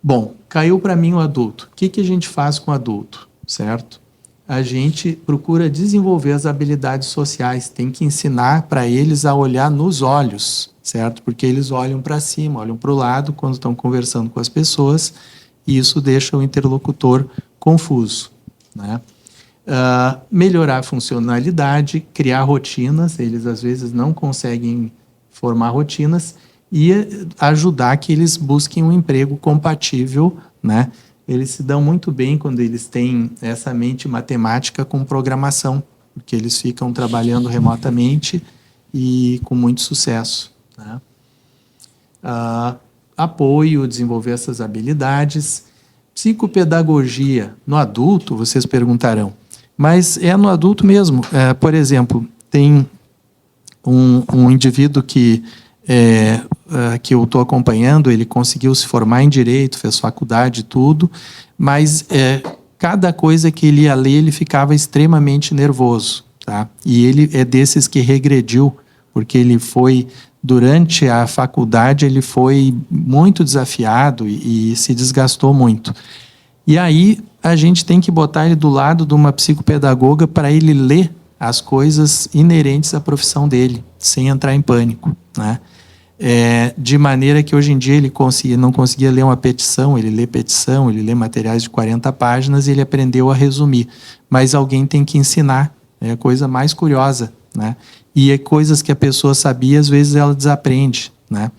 Bom, caiu para mim o adulto. O que a gente faz com o adulto, certo? A gente procura desenvolver as habilidades sociais, tem que ensinar para eles a olhar nos olhos, certo? Porque eles olham para cima, olham para o lado quando estão conversando com as pessoas, e isso deixa o interlocutor confuso, né? Melhorar a funcionalidade, criar rotinas, eles às vezes não conseguem formar rotinas, e ajudar que eles busquem um emprego compatível, né? Eles se dão muito bem quando eles têm essa mente matemática com programação, porque eles ficam trabalhando remotamente e com muito sucesso, né? Apoio, desenvolver essas habilidades. Psicopedagogia no adulto, vocês perguntarão, mas é no adulto mesmo. Por exemplo, tem um indivíduo que eu estou acompanhando, ele conseguiu se formar em Direito, fez faculdade e tudo, mas cada coisa que ele ia ler, ele ficava extremamente nervoso, tá? E ele é desses que regrediu, porque ele foi, durante a faculdade, ele foi muito desafiado e se desgastou muito. E aí, a gente tem que botar ele do lado de uma psicopedagoga para ele ler as coisas inerentes à profissão dele, sem entrar em pânico, né? De maneira que hoje em dia ele não conseguia ler uma petição, ele lê materiais de 40 páginas e ele aprendeu a resumir. Mas alguém tem que ensinar, é a coisa mais curiosa, né? E é coisas que a pessoa sabia, às vezes ela desaprende, né?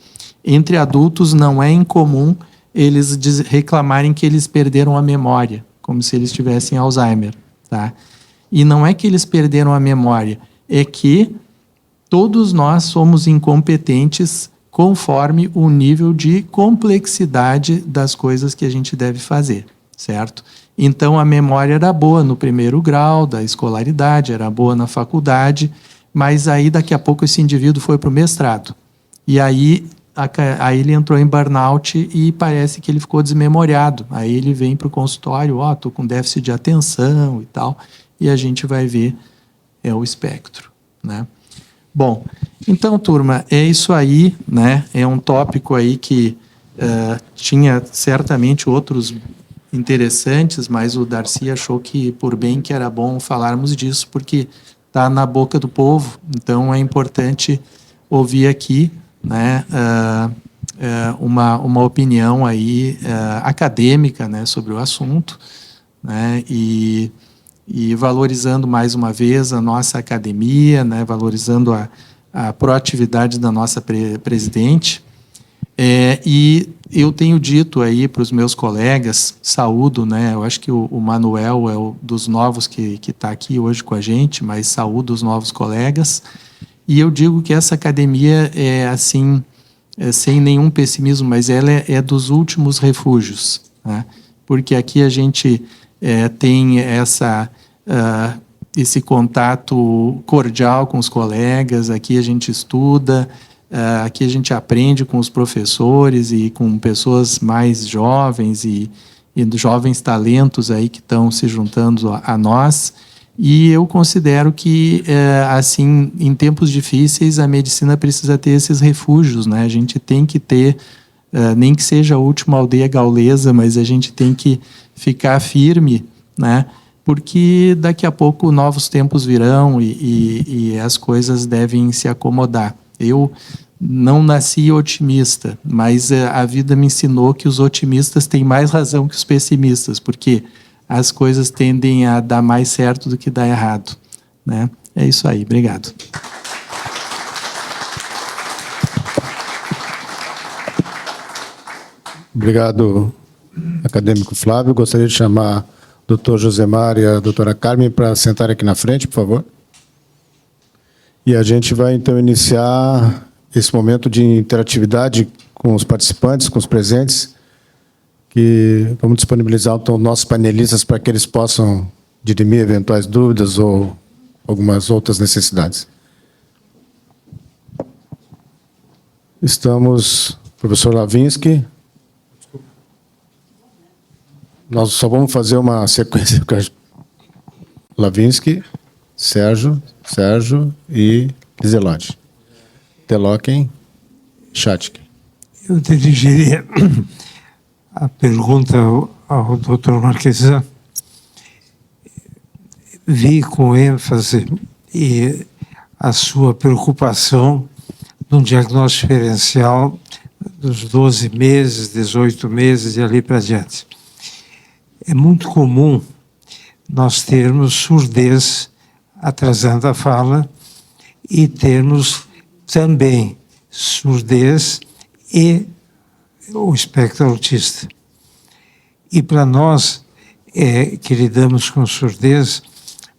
Entre adultos não é incomum eles reclamarem que eles perderam a memória, como se eles tivessem Alzheimer, tá? E não é que eles perderam a memória, é que todos nós somos incompetentes conforme o nível de complexidade das coisas que a gente deve fazer, certo? Então, a memória era boa no primeiro grau da escolaridade, era boa na faculdade, mas aí, daqui a pouco, esse indivíduo foi para o mestrado. E aí ele entrou em burnout e parece que ele ficou desmemoriado. Aí ele vem para o consultório, estou com déficit de atenção e tal, e a gente vai ver o espectro, né? Bom, então, turma, é isso aí, né? É um tópico aí que tinha certamente outros interessantes, mas o Darcy achou que, por bem, que era bom falarmos disso, porque está na boca do povo, então é importante ouvir aqui, né, uma opinião aí, acadêmica, né, sobre o assunto, né, e valorizando mais uma vez a nossa academia, né, valorizando a proatividade da nossa presidente. E eu tenho dito aí para os meus colegas, saúdo, né, eu acho que o Manuel é um dos novos que está aqui hoje com a gente, mas saúdo os novos colegas, e eu digo que essa academia é assim, sem nenhum pessimismo, mas ela é dos últimos refúgios, né, porque aqui a gente tem esse contato cordial com os colegas, aqui a gente estuda, aqui a gente aprende com os professores e com pessoas mais jovens e jovens talentos aí que estão se juntando a nós, e eu considero que, assim, em tempos difíceis, a medicina precisa ter esses refúgios, né? A gente tem que ter, nem que seja a última aldeia gaulesa, mas a gente tem que ficar firme, né? Porque daqui a pouco novos tempos virão e as coisas devem se acomodar. Eu não nasci otimista, mas a vida me ensinou que os otimistas têm mais razão que os pessimistas, porque as coisas tendem a dar mais certo do que dar errado, né? É isso aí, obrigado. Obrigado, acadêmico Flávio. Gostaria de chamar o Dr. Josemar e a doutora Carmen para sentar aqui na frente, por favor. E a gente vai, então, iniciar esse momento de interatividade com os participantes, com os presentes, que vamos disponibilizar, então, nossos panelistas para que eles possam dirimir eventuais dúvidas ou algumas outras necessidades. Estamos, professor Lavinsky. Nós só vamos fazer uma sequência com a Lavinsky, Sérgio e Lizelotti. Teloquem, Chatkin. Eu dirigiria a pergunta ao Dr. Marquesan. Vi com ênfase e a sua preocupação num diagnóstico diferencial dos 12 meses, 18 meses e ali para diante. É muito comum nós termos surdez atrasando a fala e termos também surdez e o espectro autista. E para nós, que lidamos com surdez,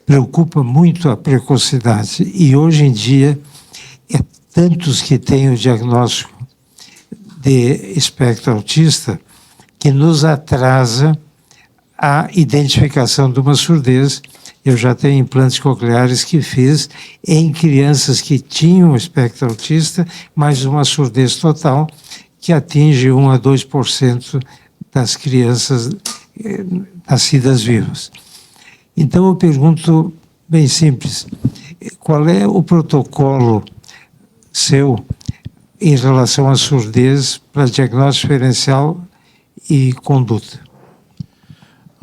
preocupa muito a precocidade. E hoje em dia, tantos que têm o diagnóstico de espectro autista que nos atrasa a identificação de uma surdez. Eu já tenho implantes cocleares que fiz em crianças que tinham espectro autista, mas uma surdez total que atinge 1 a 2% das crianças nascidas vivas. Então eu pergunto bem simples, qual é o protocolo seu em relação à surdez para diagnóstico diferencial e conduta?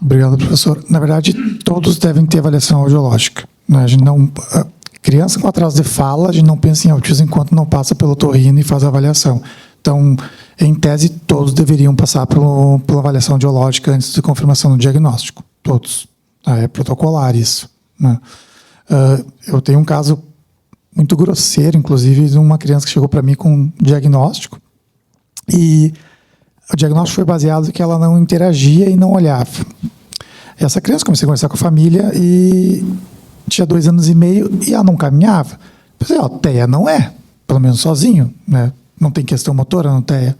Obrigado, professor. Na verdade, todos devem ter avaliação audiológica. A gente não, criança com atraso de fala, a gente não pensa em autismo enquanto não passa pelo otorrino e faz a avaliação. Então, em tese, todos deveriam passar pela avaliação audiológica antes de confirmação do diagnóstico. Todos. É protocolar isso, né? Eu tenho um caso muito grosseiro, inclusive, de uma criança que chegou para mim com um diagnóstico e o diagnóstico foi baseado em que ela não interagia e não olhava. Essa criança, comecei a conversar com a família e tinha 2 anos e meio e ela não caminhava. Eu pensei, TEA não é, pelo menos sozinho, né? Não tem questão motora no TEA.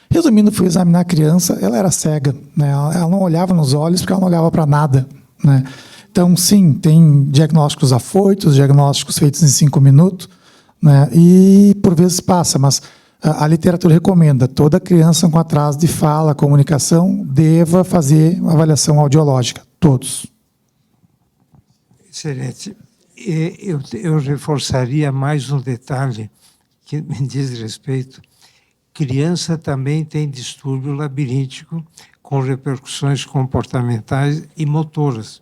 Resumindo, fui examinar a criança, ela era cega, né? Ela não olhava nos olhos porque ela não olhava para nada, né? Então, sim, tem diagnósticos afoitos, diagnósticos feitos em 5 minutos, né? E por vezes passa, mas a literatura recomenda toda criança com atraso de fala, comunicação, deva fazer uma avaliação audiológica, todos. Excelente. Eu reforçaria mais um detalhe que me diz respeito. Criança também tem distúrbio labiríntico com repercussões comportamentais e motoras,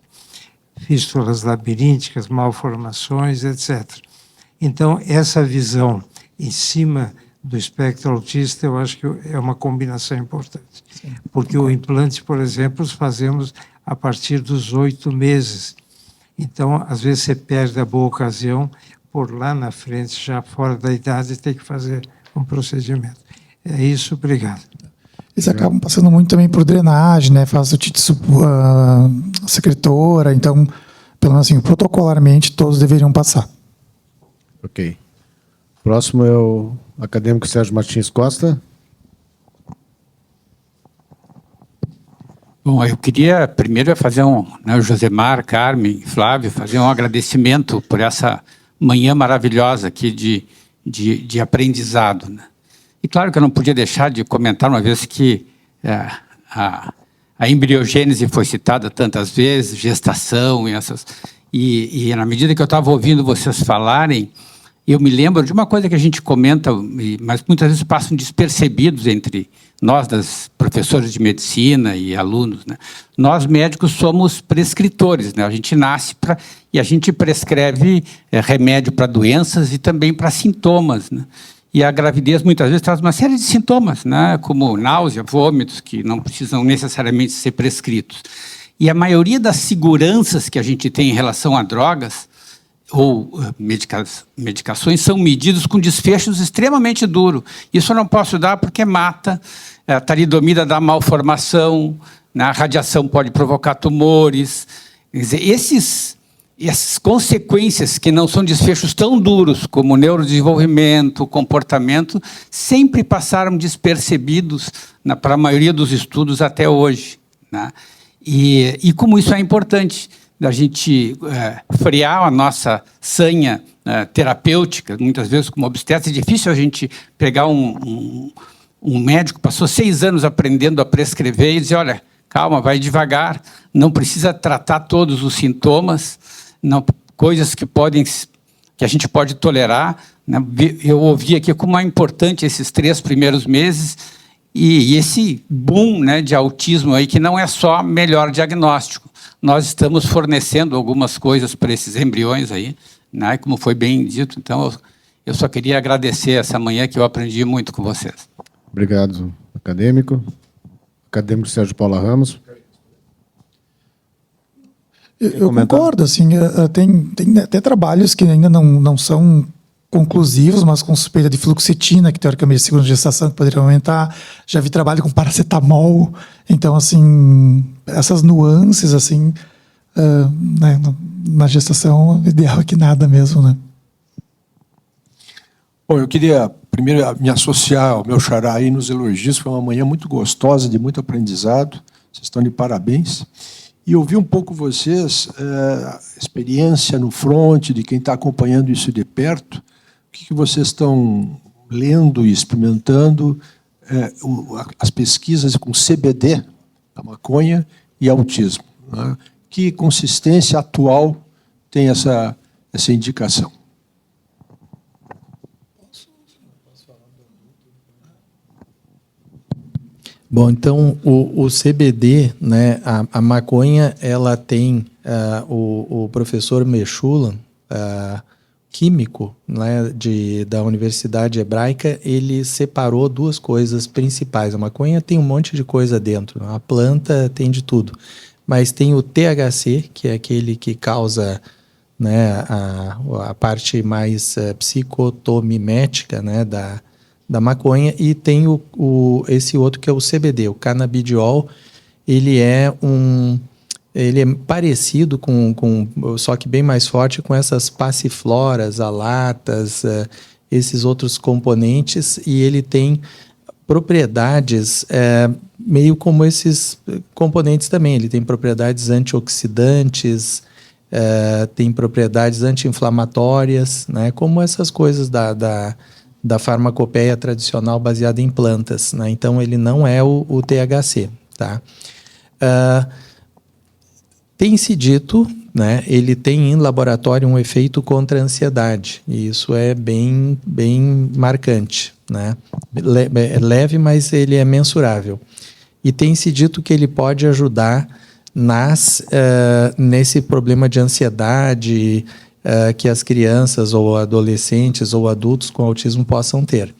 fístulas labirínticas, malformações, etc. Então, essa visão em cima do espectro autista, eu acho que é uma combinação importante. Sim, porque o implante, por exemplo, fazemos a partir dos 8 meses. Então, às vezes, você perde a boa ocasião por lá na frente, já fora da idade, ter que fazer um procedimento. É isso, obrigado. Eles acabam passando muito também por drenagem, né? Faz otite secretora, então, pelo menos assim, protocolarmente, todos deveriam passar. Ok. Próximo é o acadêmico Sérgio Martins Costa. Bom, eu queria primeiro fazer o Josemar, Carmen, Flávio, fazer um agradecimento por essa manhã maravilhosa aqui de aprendizado, né? E claro que eu não podia deixar de comentar, uma vez que a embriogênese foi citada tantas vezes, gestação e na medida que eu estava ouvindo vocês falarem, eu me lembro de uma coisa que a gente comenta, mas muitas vezes passam despercebidos entre nós, das professores de medicina e alunos, né? Nós, médicos, somos prescritores, né? A gente nasce e a gente prescreve remédio para doenças e também para sintomas, né? E a gravidez, muitas vezes, traz uma série de sintomas, né? Como náusea, vômitos, que não precisam necessariamente ser prescritos. E a maioria das seguranças que a gente tem em relação a drogas ou medicações são medidos com desfechos extremamente duros. Isso eu não posso dar porque mata a talidomida dá malformação, né? A radiação pode provocar tumores. Quer dizer, essas consequências que não são desfechos tão duros como o neurodesenvolvimento, o comportamento, sempre passaram despercebidos para a maioria dos estudos até hoje, né? E como isso é importante, da gente frear a nossa sanha terapêutica, muitas vezes como obstetra, é difícil a gente pegar um médico que passou 6 anos aprendendo a prescrever e dizer, olha, calma, vai devagar, não precisa tratar todos os sintomas, não, coisas que a gente pode tolerar, né? Eu ouvi aqui como é importante esses 3 primeiros meses e esse boom, né, de autismo aí, que não é só melhor diagnóstico. Nós estamos fornecendo algumas coisas para esses embriões aí, né, como foi bem dito. Então, eu só queria agradecer essa manhã que eu aprendi muito com vocês. Obrigado, acadêmico. Acadêmico Sérgio Paula Ramos. Eu concordo, assim, tem até trabalhos que ainda não são conclusivos, mas com suspeita de fluoxetina, que teoricamente segunda gestação que poderia aumentar. Já vi trabalho com paracetamol. Então, assim, essas nuances, assim, né, na gestação, o ideal é que nada mesmo, né? Bom, eu queria primeiro me associar ao meu xará aí nos elogios. Foi uma manhã muito gostosa, de muito aprendizado. Vocês estão de parabéns. E ouvir um pouco vocês, a experiência no front, de quem está acompanhando isso de perto, o que vocês estão lendo e experimentando, as pesquisas com CBD, a maconha, e autismo, né? Que consistência atual tem essa indicação? Bom, então o CBD, né, a maconha, ela tem o professor Meshulam, químico, né, da Universidade Hebraica, ele separou 2 coisas principais. A maconha tem um monte de coisa dentro, a planta tem de tudo, mas tem o THC, que é aquele que causa, né, a parte mais psicotomimética, né, da maconha, e tem esse outro que é o CBD, o canabidiol. Ele é parecido só que bem mais forte, com essas passifloras, alatas, esses outros componentes, e ele tem propriedades meio como esses componentes também. Ele tem propriedades antioxidantes, tem propriedades anti-inflamatórias, né, como essas coisas da farmacopeia tradicional baseada em plantas, né? Então, ele não é o THC, tá? Tem-se dito, né, ele tem em laboratório um efeito contra a ansiedade, e isso é bem marcante, né? É leve, mas ele é mensurável. E tem-se dito que ele pode ajudar nesse problema de ansiedade que as crianças ou adolescentes ou adultos com autismo possam ter.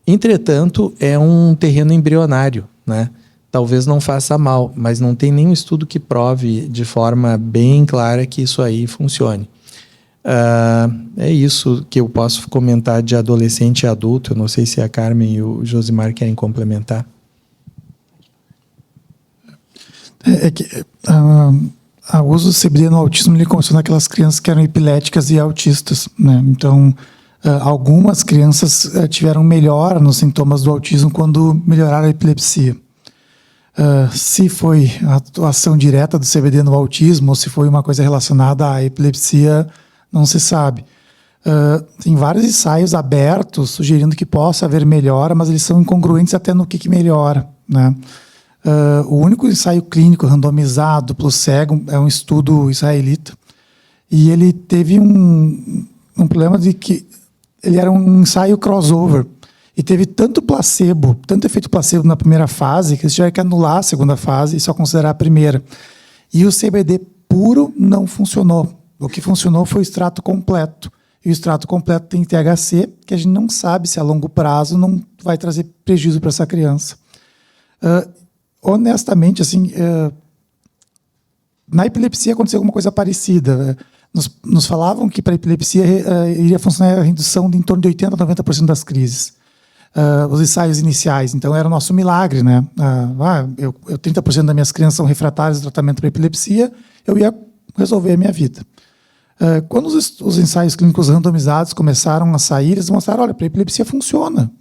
Entretanto, é um terreno embrionário, né? Talvez não faça mal, mas não tem nenhum estudo que prove de forma bem clara que isso aí funcione. É isso que eu posso comentar de adolescente e adulto. Eu não sei se a Carmen e o Josimar querem complementar. O uso do CBD no autismo ele começou naquelas crianças que eram epiléticas e autistas, né? Então, algumas crianças tiveram melhora nos sintomas do autismo quando melhoraram a epilepsia. Se foi a atuação direta do CBD no autismo ou se foi uma coisa relacionada à epilepsia, não se sabe. Tem vários ensaios abertos sugerindo que possa haver melhora, mas eles são incongruentes até no que melhora, né? O único ensaio clínico randomizado, duplo cego, é um estudo israelita. E ele teve um problema de que ele era um ensaio crossover. E teve tanto efeito placebo na primeira fase, que eles tiveram que anular a segunda fase e só considerar a primeira. E o CBD puro não funcionou. O que funcionou foi o extrato completo. E o extrato completo tem THC, que a gente não sabe se a longo prazo não vai trazer prejuízo para essa criança. Honestamente, assim, na epilepsia aconteceu alguma coisa parecida. Nos falavam que para a epilepsia iria funcionar a redução de em torno de 80% a 90% das crises. os ensaios iniciais. Então, era o nosso milagre, né? 30% das minhas crianças são refratárias ao tratamento para epilepsia, eu ia resolver a minha vida. Quando os ensaios clínicos randomizados começaram a sair, eles mostraram, olha, para epilepsia funciona,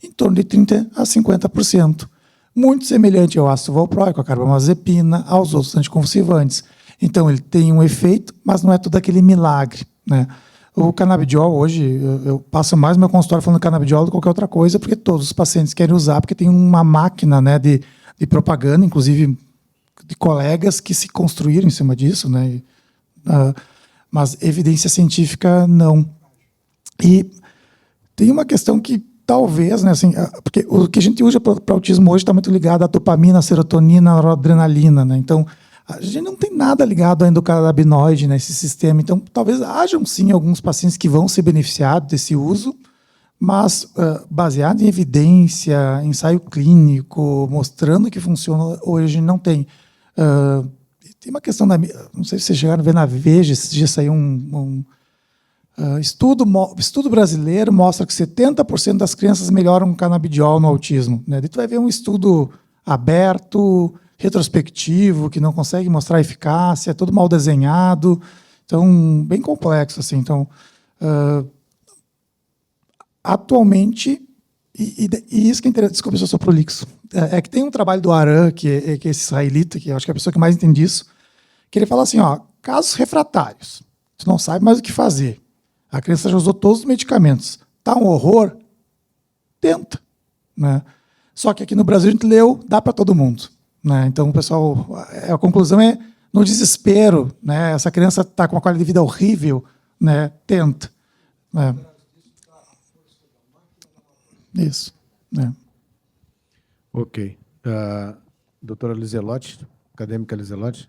em torno de 30% a 50%. Muito semelhante ao ácido valproico, à carbamazepina, aos outros anticonvulsivantes. Então, ele tem um efeito, mas não é todo aquele milagre, né? O canabidiol, hoje, eu passo mais meu consultório falando canabidiol do que qualquer outra coisa, porque todos os pacientes querem usar, porque tem uma máquina, né, de propaganda, inclusive de colegas que se construíram em cima disso, né? Mas evidência científica, não. E tem uma questão que talvez, né, assim, porque o que a gente usa para autismo hoje está muito ligado à dopamina, à serotonina, à noradrenalina, né? Então, a gente não tem nada ligado ao endocannabinoide nesse sistema. Então, talvez hajam, sim, alguns pacientes que vão ser beneficiados desse uso, mas baseado em evidência, ensaio clínico, mostrando que funciona, hoje não tem. Tem uma questão, não sei se vocês chegaram a ver na Veja, esse dia saiu um estudo brasileiro, mostra que 70% das crianças melhoram com canabidiol no autismo, né? Daí tu vai ver um estudo aberto, retrospectivo, que não consegue mostrar eficácia, é todo mal desenhado, então, bem complexo, assim. Então, atualmente, e isso que é interessante, desculpa se eu sou prolixo, é que tem um trabalho do Aran, que é esse israelita, que eu acho que é a pessoa que mais entende isso, que ele fala assim, casos refratários, tu não sabe mais o que fazer, a criança já usou todos os medicamentos, tá um horror, tenta, né? Só que aqui no Brasil a gente leu, dá para todo mundo, né? Então, o pessoal, a conclusão é, no desespero, né? Essa criança está com uma qualidade de vida horrível, né? Tenta, né? Isso, né? Ok. Doutora Lizelotti, acadêmica Lizelotti.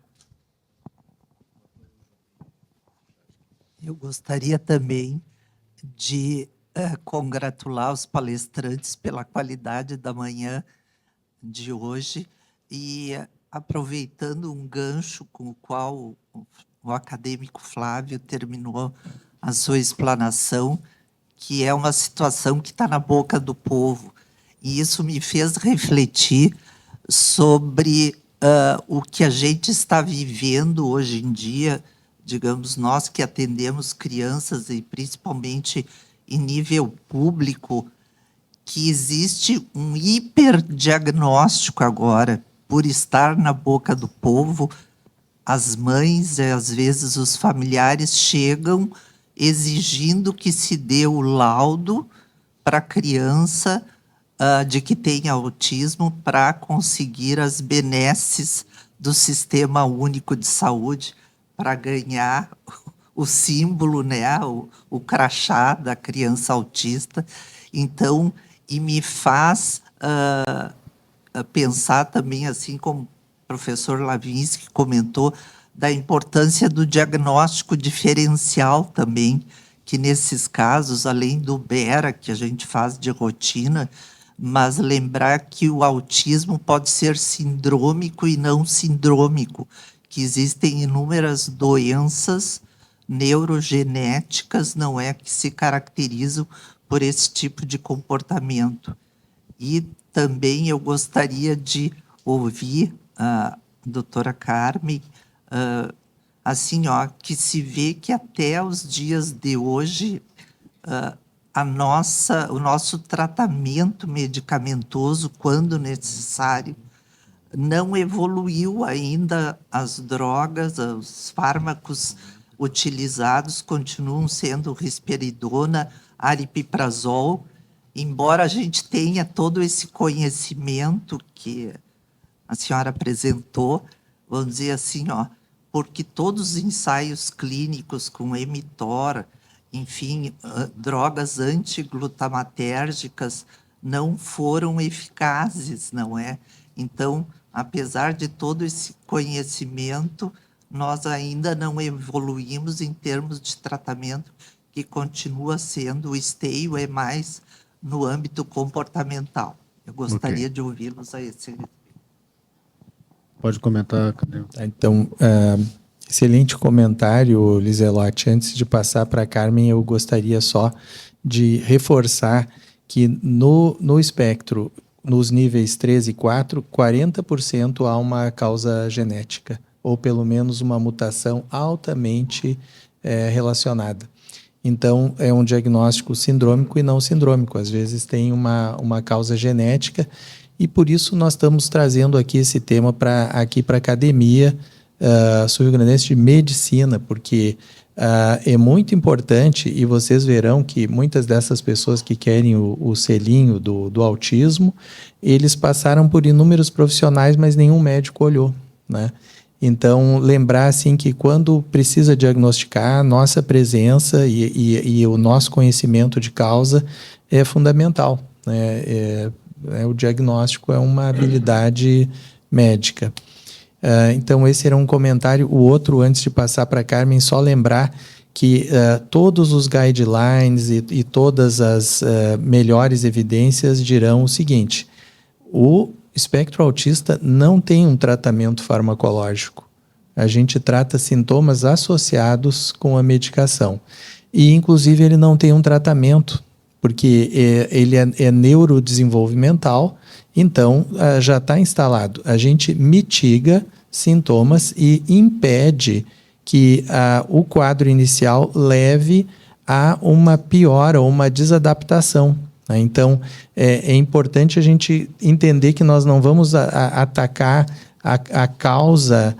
Eu gostaria também de congratular os palestrantes pela qualidade da manhã de hoje e aproveitando um gancho com o qual o acadêmico Flávio terminou a sua explanação, que é uma situação que está na boca do povo. E isso me fez refletir sobre o que a gente está vivendo hoje em dia, digamos, nós que atendemos crianças e principalmente em nível público, que existe um hiperdiagnóstico agora, por estar na boca do povo, as mães e às vezes os familiares chegam exigindo que se dê o laudo para a criança de que tem autismo para conseguir as benesses do Sistema Único de Saúde, para ganhar o símbolo, né, o crachá da criança autista. Então, e me faz pensar também, assim como o professor Lavinsky comentou, da importância do diagnóstico diferencial também, que nesses casos, além do BERA, que a gente faz de rotina, mas lembrar que o autismo pode ser sindrômico e não sindrômico, que existem inúmeras doenças neurogenéticas, não é, que se caracterizam por esse tipo de comportamento. E também eu gostaria de ouvir a doutora Carmen, assim, que se vê que até os dias de hoje o nosso tratamento medicamentoso, quando necessário, não evoluiu ainda. As drogas, os fármacos utilizados continuam sendo risperidona, aripiprazol, embora a gente tenha todo esse conhecimento que a senhora apresentou, vamos dizer assim, porque todos os ensaios clínicos com mTOR, enfim, drogas antiglutamatérgicas não foram eficazes, não é? Então, apesar de todo esse conhecimento, nós ainda não evoluímos em termos de tratamento, que continua sendo, o esteio é mais no âmbito comportamental. Eu gostaria de ouvi-los a esse respeito. Pode comentar, Cadê? Então, excelente comentário, Lizelotti. Antes de passar para a Carmen, eu gostaria só de reforçar que no espectro, nos níveis 3 e 4, 40% há uma causa genética, ou pelo menos uma mutação altamente relacionada. Então, é um diagnóstico sindrômico e não sindrômico. Às vezes tem uma causa genética, e por isso nós estamos trazendo aqui esse tema aqui para a Academia Sul-Rio-Grandense de Medicina, porque é muito importante, e vocês verão que muitas dessas pessoas que querem o selinho do autismo, eles passaram por inúmeros profissionais, mas nenhum médico olhou, né? Então, lembrar assim que quando precisa diagnosticar, nossa presença e o nosso conhecimento de causa é fundamental, né? O diagnóstico é uma habilidade médica. Então, esse era um comentário. O outro, antes de passar para a Carmen, só lembrar que todos os guidelines e todas as melhores evidências dirão o seguinte: o espectro autista não tem um tratamento farmacológico. A gente trata sintomas associados com a medicação. E, inclusive, ele não tem um tratamento, porque ele é neurodesenvolvimental, então já está instalado. A gente mitiga sintomas e impede que o quadro inicial leve a uma piora ou uma desadaptação. Então, é importante a gente entender que nós não vamos atacar a causa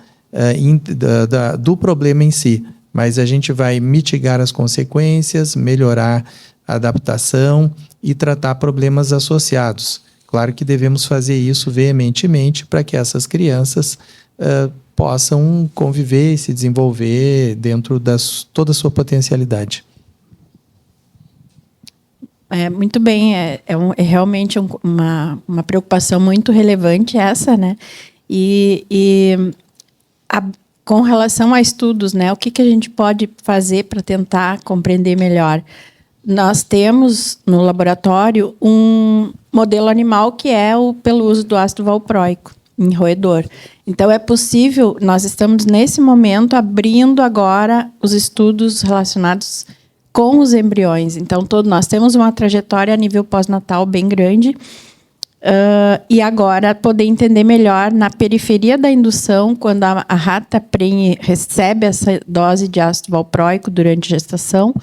do problema em si, mas a gente vai mitigar as consequências, melhorar a adaptação e tratar problemas associados. Claro que devemos fazer isso veementemente para que essas crianças possam conviver e se desenvolver dentro de toda a sua potencialidade. Muito bem, é realmente uma preocupação muito relevante essa, né? Com relação a estudos, né? O que a gente pode fazer para tentar compreender melhor? Nós temos no laboratório um modelo animal que é pelo uso do ácido valproico em roedor. Então, é possível, nós estamos nesse momento abrindo agora os estudos relacionados com os embriões. Então, nós temos uma trajetória a nível pós-natal bem grande, e agora poder entender melhor na periferia da indução, quando a rata prenhe recebe essa dose de ácido valproico durante a gestação,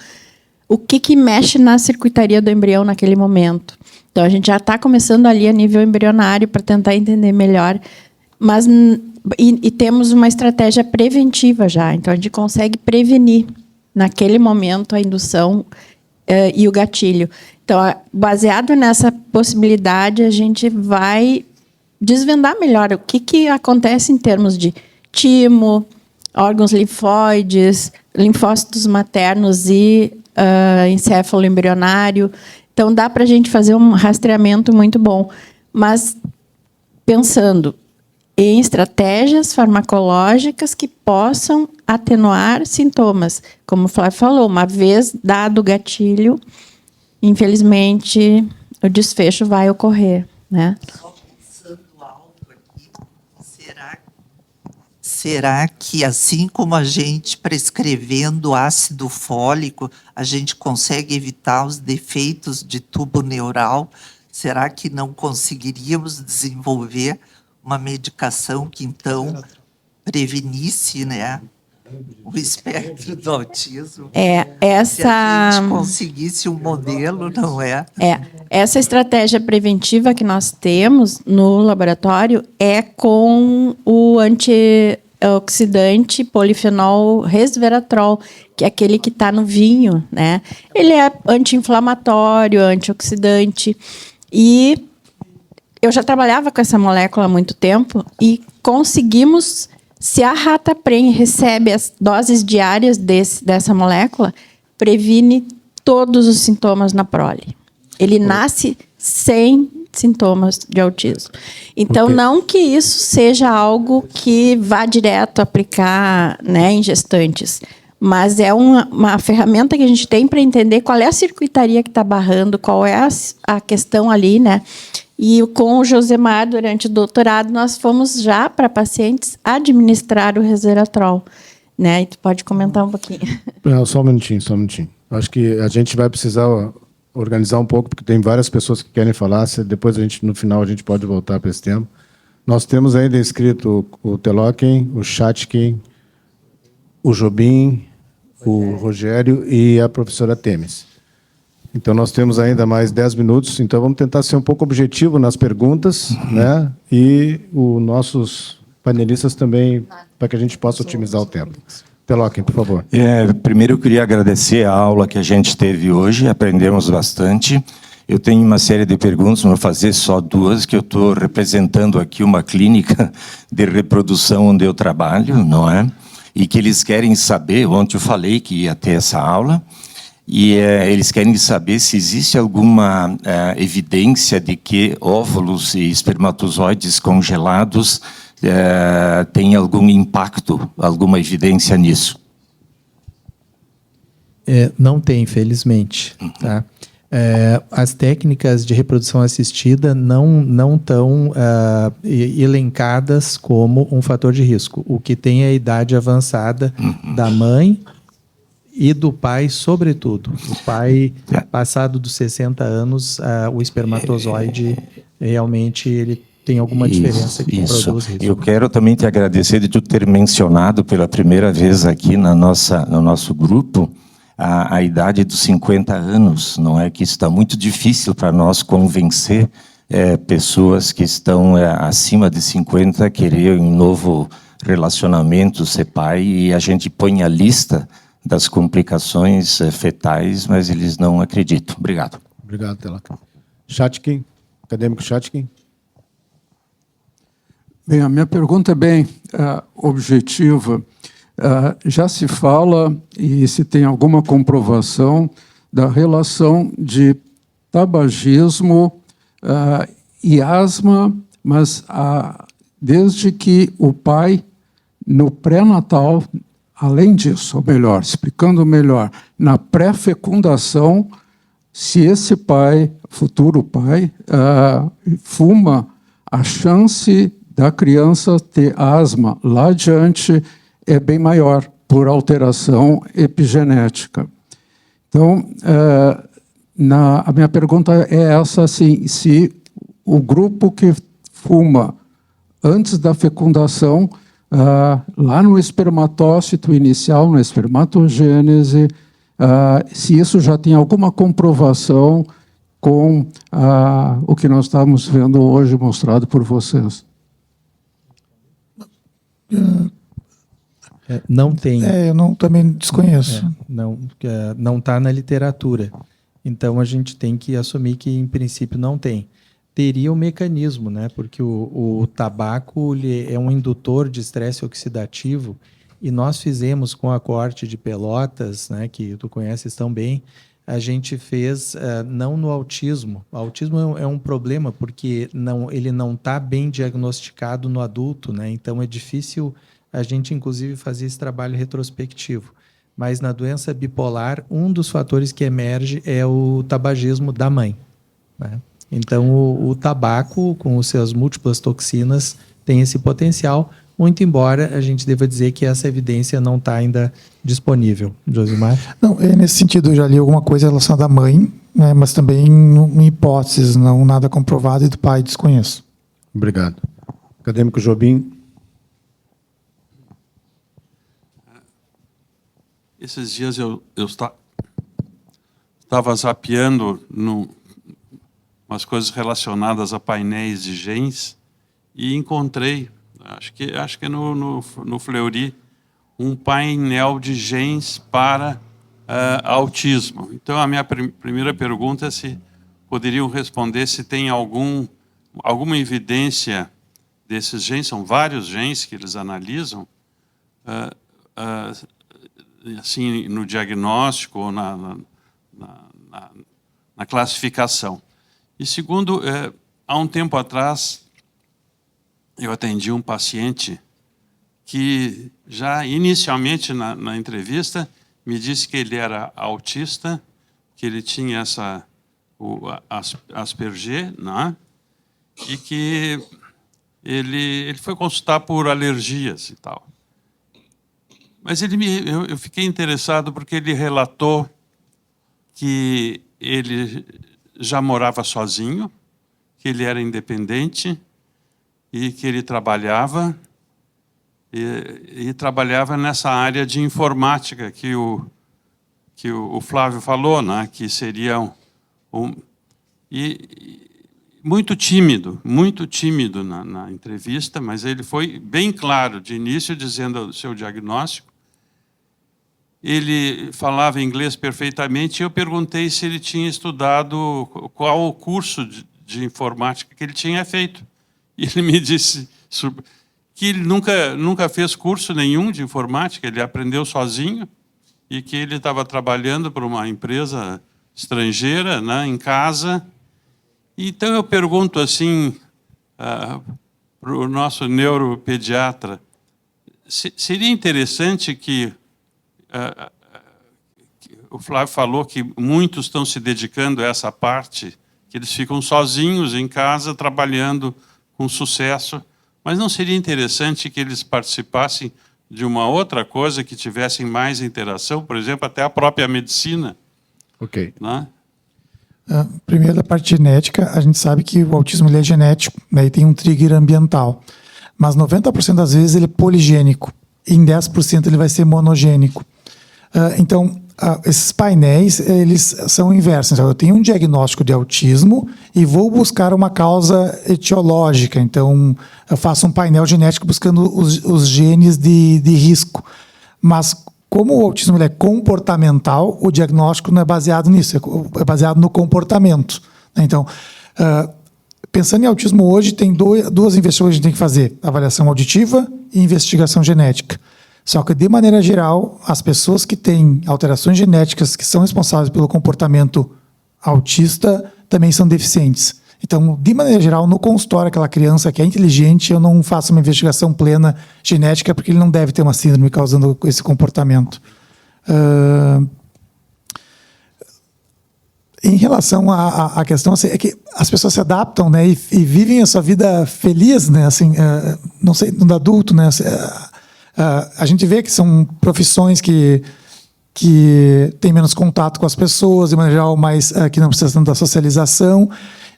o que mexe na circuitaria do embrião naquele momento. Então, a gente já está começando ali a nível embrionário para tentar entender melhor, mas temos uma estratégia preventiva já. Então, a gente consegue prevenir naquele momento a indução e o gatilho. Então, baseado nessa possibilidade, a gente vai desvendar melhor o que acontece em termos de timo, órgãos linfóides, linfócitos maternos e encéfalo embrionário. Então, dá para a gente fazer um rastreamento muito bom. Mas, pensando em estratégias farmacológicas que possam atenuar sintomas. Como o Flávio falou, uma vez dado o gatilho, infelizmente, o desfecho vai ocorrer, né? Só pensando alto aqui, será que, assim como a gente prescrevendo ácido fólico, a gente consegue evitar os defeitos de tubo neural? Será que não conseguiríamos desenvolver uma medicação que, então, prevenisse, né, o espectro do autismo? Se a gente conseguisse um modelo, não é? Essa estratégia preventiva que nós temos no laboratório é com o antioxidante polifenol resveratrol, que é aquele que está no vinho, né? Ele é anti-inflamatório, antioxidante, e eu já trabalhava com essa molécula há muito tempo e conseguimos, se a rata prenhe recebe as doses diárias dessa molécula, previne todos os sintomas na prole. Ele nasce sem sintomas de autismo. Então, não que isso seja algo que vá direto aplicar, né, em gestantes, mas é uma ferramenta que a gente tem para entender qual é a circuitaria que está barrando, qual é a questão ali, né? E com o Josemar, durante o doutorado, nós fomos já para pacientes administrar o resveratrol, né? E tu pode comentar um pouquinho. Não, só um minutinho. Acho que a gente vai precisar organizar um pouco, porque tem várias pessoas que querem falar. Depois, no final, a gente pode voltar para esse tema. Nós temos ainda inscrito o Teloquem, o Chatkin, o Jobim, o Rogério e a professora Temes. Então, nós temos ainda mais 10 minutos, então vamos tentar ser um pouco objetivo nas perguntas, né? E os nossos panelistas também, para que a gente possa otimizar o tempo. Teloquem, por favor. Primeiro, eu queria agradecer a aula que a gente teve hoje, aprendemos bastante. Eu tenho uma série de perguntas, vou fazer só duas, que eu estou representando aqui uma clínica de reprodução onde eu trabalho, não é? E que eles querem saber, ontem eu falei que ia ter essa aula, e eles querem saber se existe alguma evidência de que óvulos e espermatozoides congelados têm algum impacto, alguma evidência nisso. Não tem, infelizmente. Tá? As técnicas de reprodução assistida não estão elencadas como um fator de risco. O que tem é a idade avançada da mãe e do pai, sobretudo. O pai, passado dos 60 anos, o espermatozoide realmente ele tem alguma diferença que produz risco. Eu quero também te agradecer de tu ter mencionado pela primeira vez aqui no nosso grupo a idade dos 50 anos, não é? Que está muito difícil para nós convencer pessoas que estão acima de 50 a querer um novo relacionamento, ser pai, e a gente põe a lista das complicações fetais, mas eles não acreditam. Obrigado. Obrigado, Teloquem. Chatkin, acadêmico Chatkin. Bem, a minha pergunta é bem objetiva. Já se fala, e se tem alguma comprovação, da relação de tabagismo e asma, mas desde que o pai, no pré-natal, além disso, ou melhor, explicando melhor, na pré-fecundação, se esse pai, futuro pai, fuma, a chance da criança ter asma lá adiante é bem maior, por alteração epigenética. Então, a minha pergunta é essa, assim, se o grupo que fuma antes da fecundação, lá no espermatócito inicial, na espermatogênese, se isso já tem alguma comprovação com o que nós estamos vendo hoje mostrado por vocês. Não tem. Eu também desconheço. Não está na literatura. Então, a gente tem que assumir que, em princípio, não tem. Teria um mecanismo, né? Porque o tabaco ele é um indutor de estresse oxidativo, e nós fizemos com a coorte de Pelotas, né, que tu conheces tão bem, a gente fez não no autismo. O autismo é um problema porque ele não está bem diagnosticado no adulto, né? Então é difícil a gente, inclusive, fazer esse trabalho retrospectivo. Mas na doença bipolar, um dos fatores que emerge é o tabagismo da mãe, né? Então o tabaco, com as suas múltiplas toxinas, tem esse potencial, muito embora a gente deva dizer que essa evidência não está ainda disponível. Josimar? Não, nesse sentido, eu já li alguma coisa relacionada à mãe, né, mas também em hipóteses, não nada comprovado, e do pai desconheço. Obrigado. Acadêmico Jobim. Esses dias eu estava zapeando umas coisas relacionadas a painéis de genes e encontrei, acho que é no Fleury, um painel de genes para autismo. Então, a minha primeira pergunta é se poderiam responder se tem alguma evidência desses genes, são vários genes que eles analisam, assim, no diagnóstico ou na classificação. E segundo, há um tempo atrás, eu atendi um paciente que já inicialmente na entrevista me disse que ele era autista, que ele tinha Asperger, né? E que ele foi consultar por alergias e tal. Mas eu fiquei interessado porque ele relatou que ele já morava sozinho, que ele era independente e que ele trabalhava e trabalhava nessa área de informática que o Flávio falou, né? Que seria muito tímido na entrevista, mas ele foi bem claro de início, dizendo o seu diagnóstico. Ele falava inglês perfeitamente, e eu perguntei se ele tinha estudado, qual o curso de informática que ele tinha feito. E ele me disse que ele nunca fez curso nenhum de informática, ele aprendeu sozinho, e que ele estava trabalhando para uma empresa estrangeira, né, em casa. Então eu pergunto assim para o nosso neuropediatra, seria interessante que o Flávio falou que muitos estão se dedicando a essa parte, que eles ficam sozinhos em casa trabalhando com sucesso, mas não seria interessante que eles participassem de uma outra coisa, que tivessem mais interação, por exemplo, até a própria medicina? Ok. Né? Primeiro, da parte genética, a gente sabe que o autismo ele é genético, né, e tem um trigger ambiental. Mas 90% das vezes ele é poligênico, e em 10% ele vai ser monogênico. Então, esses painéis, eles são inversos. Então, eu tenho um diagnóstico de autismo e vou buscar uma causa etiológica. Então, eu faço um painel genético buscando os genes de risco. Mas, como o autismo ele é comportamental, o diagnóstico não é baseado nisso, é baseado no comportamento. Então, pensando em autismo hoje, tem duas investigações que a gente tem que fazer: avaliação auditiva e investigação genética. Só que, de maneira geral, as pessoas que têm alterações genéticas que são responsáveis pelo comportamento autista também são deficientes. Então, de maneira geral, no consultório, aquela criança que é inteligente, eu não faço uma investigação plena genética, porque ele não deve ter uma síndrome causando esse comportamento. Em relação à questão, assim, é que as pessoas se adaptam, né, e vivem a sua vida feliz, né, assim, não sei, no adulto, né, a gente vê que são profissões que têm menos contato com as pessoas, de maneira geral, mas que não precisam tanto da socialização.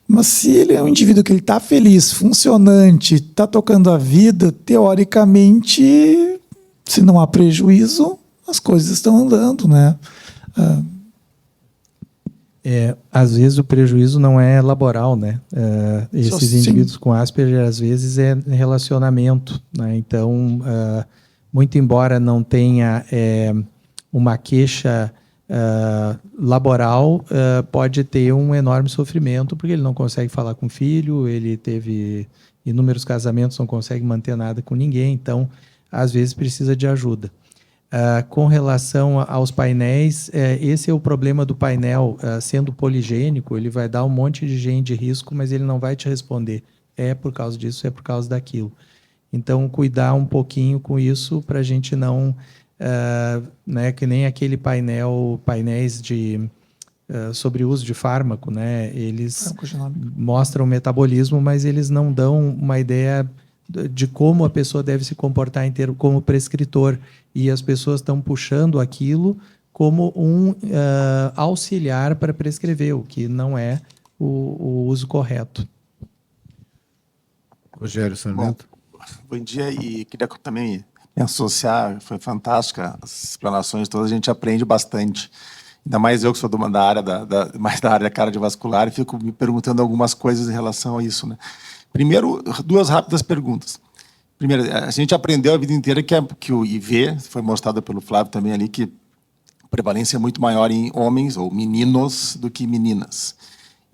Mas se ele é um indivíduo que está feliz, funcionante, está tocando a vida, teoricamente, se não há prejuízo, as coisas estão andando, né? Às vezes o prejuízo não é laboral, né? Esses indivíduos com Asperger, às vezes, é relacionamento, né? Então, muito embora não tenha uma queixa laboral, pode ter um enorme sofrimento, porque ele não consegue falar com o filho, ele teve inúmeros casamentos, não consegue manter nada com ninguém, então, às vezes, precisa de ajuda. Com relação aos painéis, esse é o problema do painel. Sendo poligênico, ele vai dar um monte de gene de risco, mas ele não vai te responder. É por causa disso, é por causa daquilo. Então, cuidar um pouquinho com isso para a gente não... né, que nem aquele painéis sobre o uso de fármaco, né? Eles mostram o metabolismo, mas eles não dão uma ideia de como a pessoa deve se comportar inteiro como prescritor, e as pessoas estão puxando aquilo como um auxiliar para prescrever, o que não é o uso correto. Rogério Sarmento. Bom dia, e queria também me associar, foi fantástica as explanações todas, a gente aprende bastante. Ainda mais eu que sou mais da área cardiovascular, e fico me perguntando algumas coisas em relação a isso, né? Primeiro, duas rápidas perguntas. Primeiro, a gente aprendeu a vida inteira que o IV, foi mostrado pelo Flávio também ali, que a prevalência é muito maior em homens ou meninos do que meninas.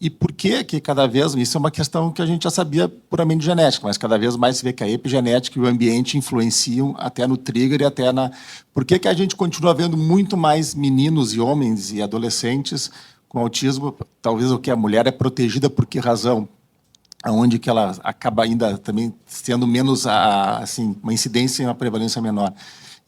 E por que cada vez, isso é uma questão que a gente já sabia puramente genética, mas cada vez mais se vê que a epigenética e o ambiente influenciam até no trigger e até na... Por que a gente continua vendo muito mais meninos e homens e adolescentes com autismo? Talvez o que a mulher é protegida por que razão? Aonde que ela acaba ainda também tendo menos assim, uma incidência e uma prevalência menor.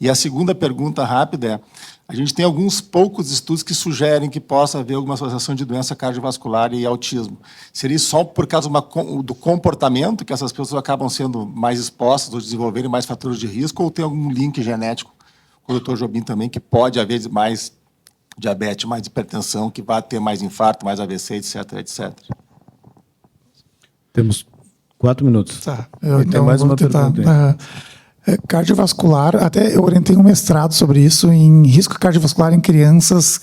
E a segunda pergunta rápida é: a gente tem alguns poucos estudos que sugerem que possa haver alguma associação de doença cardiovascular e autismo. Seria só por causa do comportamento que essas pessoas acabam sendo mais expostas ou desenvolverem mais fatores de risco, ou tem algum link genético com o Dr. Jobim também, que pode haver mais diabetes, mais hipertensão, que vai ter mais infarto, mais AVC, etc, etc. Temos 4 minutos. Tá. Tem Então, mais vou uma tentar. pergunta aí. Cardiovascular, até eu orientei um mestrado sobre isso, em risco cardiovascular em crianças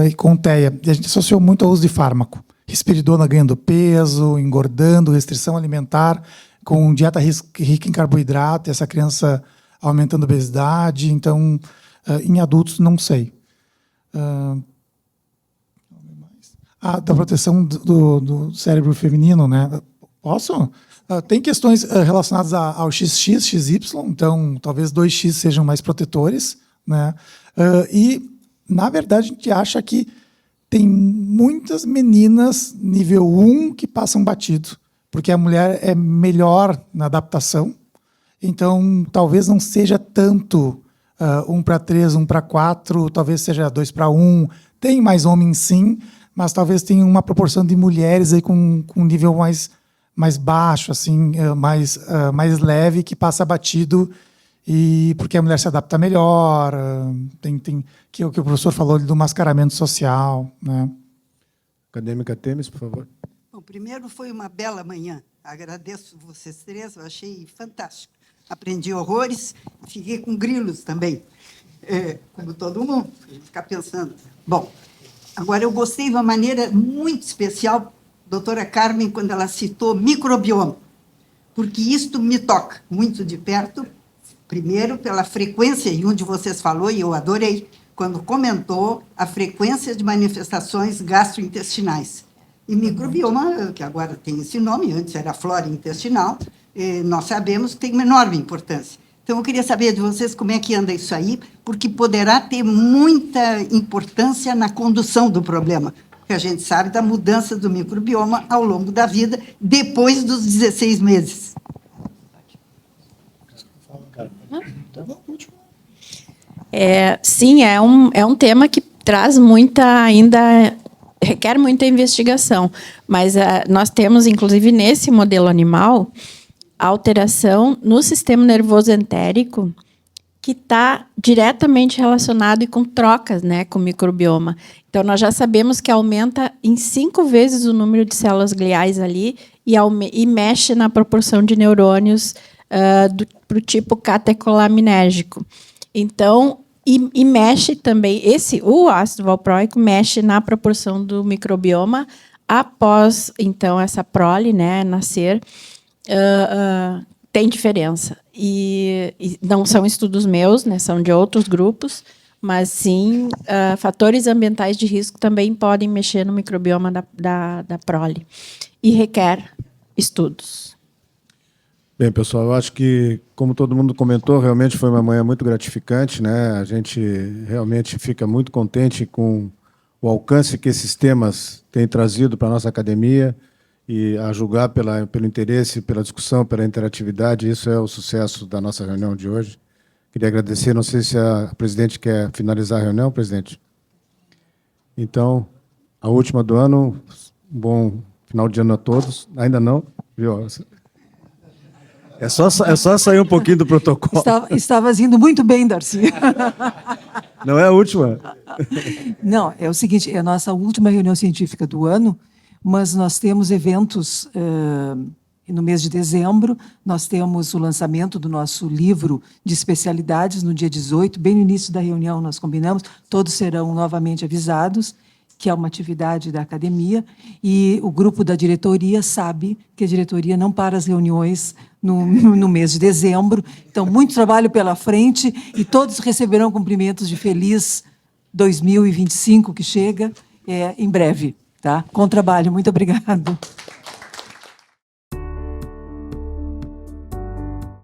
e com TEA. E a gente associou muito ao uso de fármaco. Risperidona ganhando peso, engordando, restrição alimentar, com dieta rica em carboidrato, e essa criança aumentando a obesidade. Então, em adultos, não sei. Da proteção do cérebro feminino, né? Posso? Tem questões relacionadas ao XX, XY, então talvez 2X sejam mais protetores, né? E, na verdade, a gente acha que tem muitas meninas nível 1 que passam batido, porque a mulher é melhor na adaptação, então talvez não seja tanto 1:3, 1:4, talvez seja 2:1. Tem mais homens, sim, mas talvez tenha uma proporção de mulheres aí com nível mais baixo, assim, mais leve, que passa batido, e porque a mulher se adapta melhor, tem que o professor falou do mascaramento social, né? Acadêmica Temes, por favor. Bom, primeiro, foi uma bela manhã. Agradeço vocês três, eu achei fantástico. Aprendi horrores, fiquei com grilos também, como todo mundo, ficar pensando. Bom, agora eu gostei de uma maneira muito especial, doutora Carmen, quando ela citou microbioma, porque isto me toca muito de perto, primeiro pela frequência, e onde vocês falou, e eu adorei, quando comentou a frequência de manifestações gastrointestinais. E microbioma, que agora tem esse nome, antes era flora intestinal, nós sabemos que tem uma enorme importância. Então, eu queria saber de vocês como é que anda isso aí, porque poderá ter muita importância na condução do problema, que a gente sabe da mudança do microbioma ao longo da vida, depois dos 16 meses. Sim, é um tema que traz requer muita investigação, mas nós temos, inclusive, nesse modelo animal, a alteração no sistema nervoso entérico, que está diretamente relacionado e com trocas, né, com o microbioma. Então, nós já sabemos que aumenta em 5 vezes o número de células gliais ali e mexe na proporção de neurônios para o tipo catecolaminérgico. Então, e mexe também, o ácido valproico mexe na proporção do microbioma após, então, essa prole, né, nascer, tem diferença. E não são estudos meus, né, são de outros grupos, mas sim, fatores ambientais de risco também podem mexer no microbioma da prole e requer estudos. Bem, pessoal, eu acho que, como todo mundo comentou, realmente foi uma manhã muito gratificante, né? A gente realmente fica muito contente com o alcance que esses temas têm trazido para a nossa academia, e a julgar pelo interesse, pela discussão, pela interatividade, isso é o sucesso da nossa reunião de hoje. Queria agradecer, não sei se a presidente quer finalizar a reunião, presidente. Então, a última do ano, um bom final de ano a todos. Ainda não, viu? É só sair um pouquinho do protocolo. Estavas indo muito bem, Darcy. Não é a última? Não, é o seguinte, é a nossa última reunião científica do ano, mas nós temos eventos no mês de dezembro, nós temos o lançamento do nosso livro de especialidades no dia 18, bem no início da reunião nós combinamos, todos serão novamente avisados, que é uma atividade da academia, e o grupo da diretoria sabe que a diretoria não para as reuniões no mês de dezembro, então muito trabalho pela frente, e todos receberão cumprimentos de feliz 2025, que chega em breve. Tá? Com trabalho. Muito obrigado.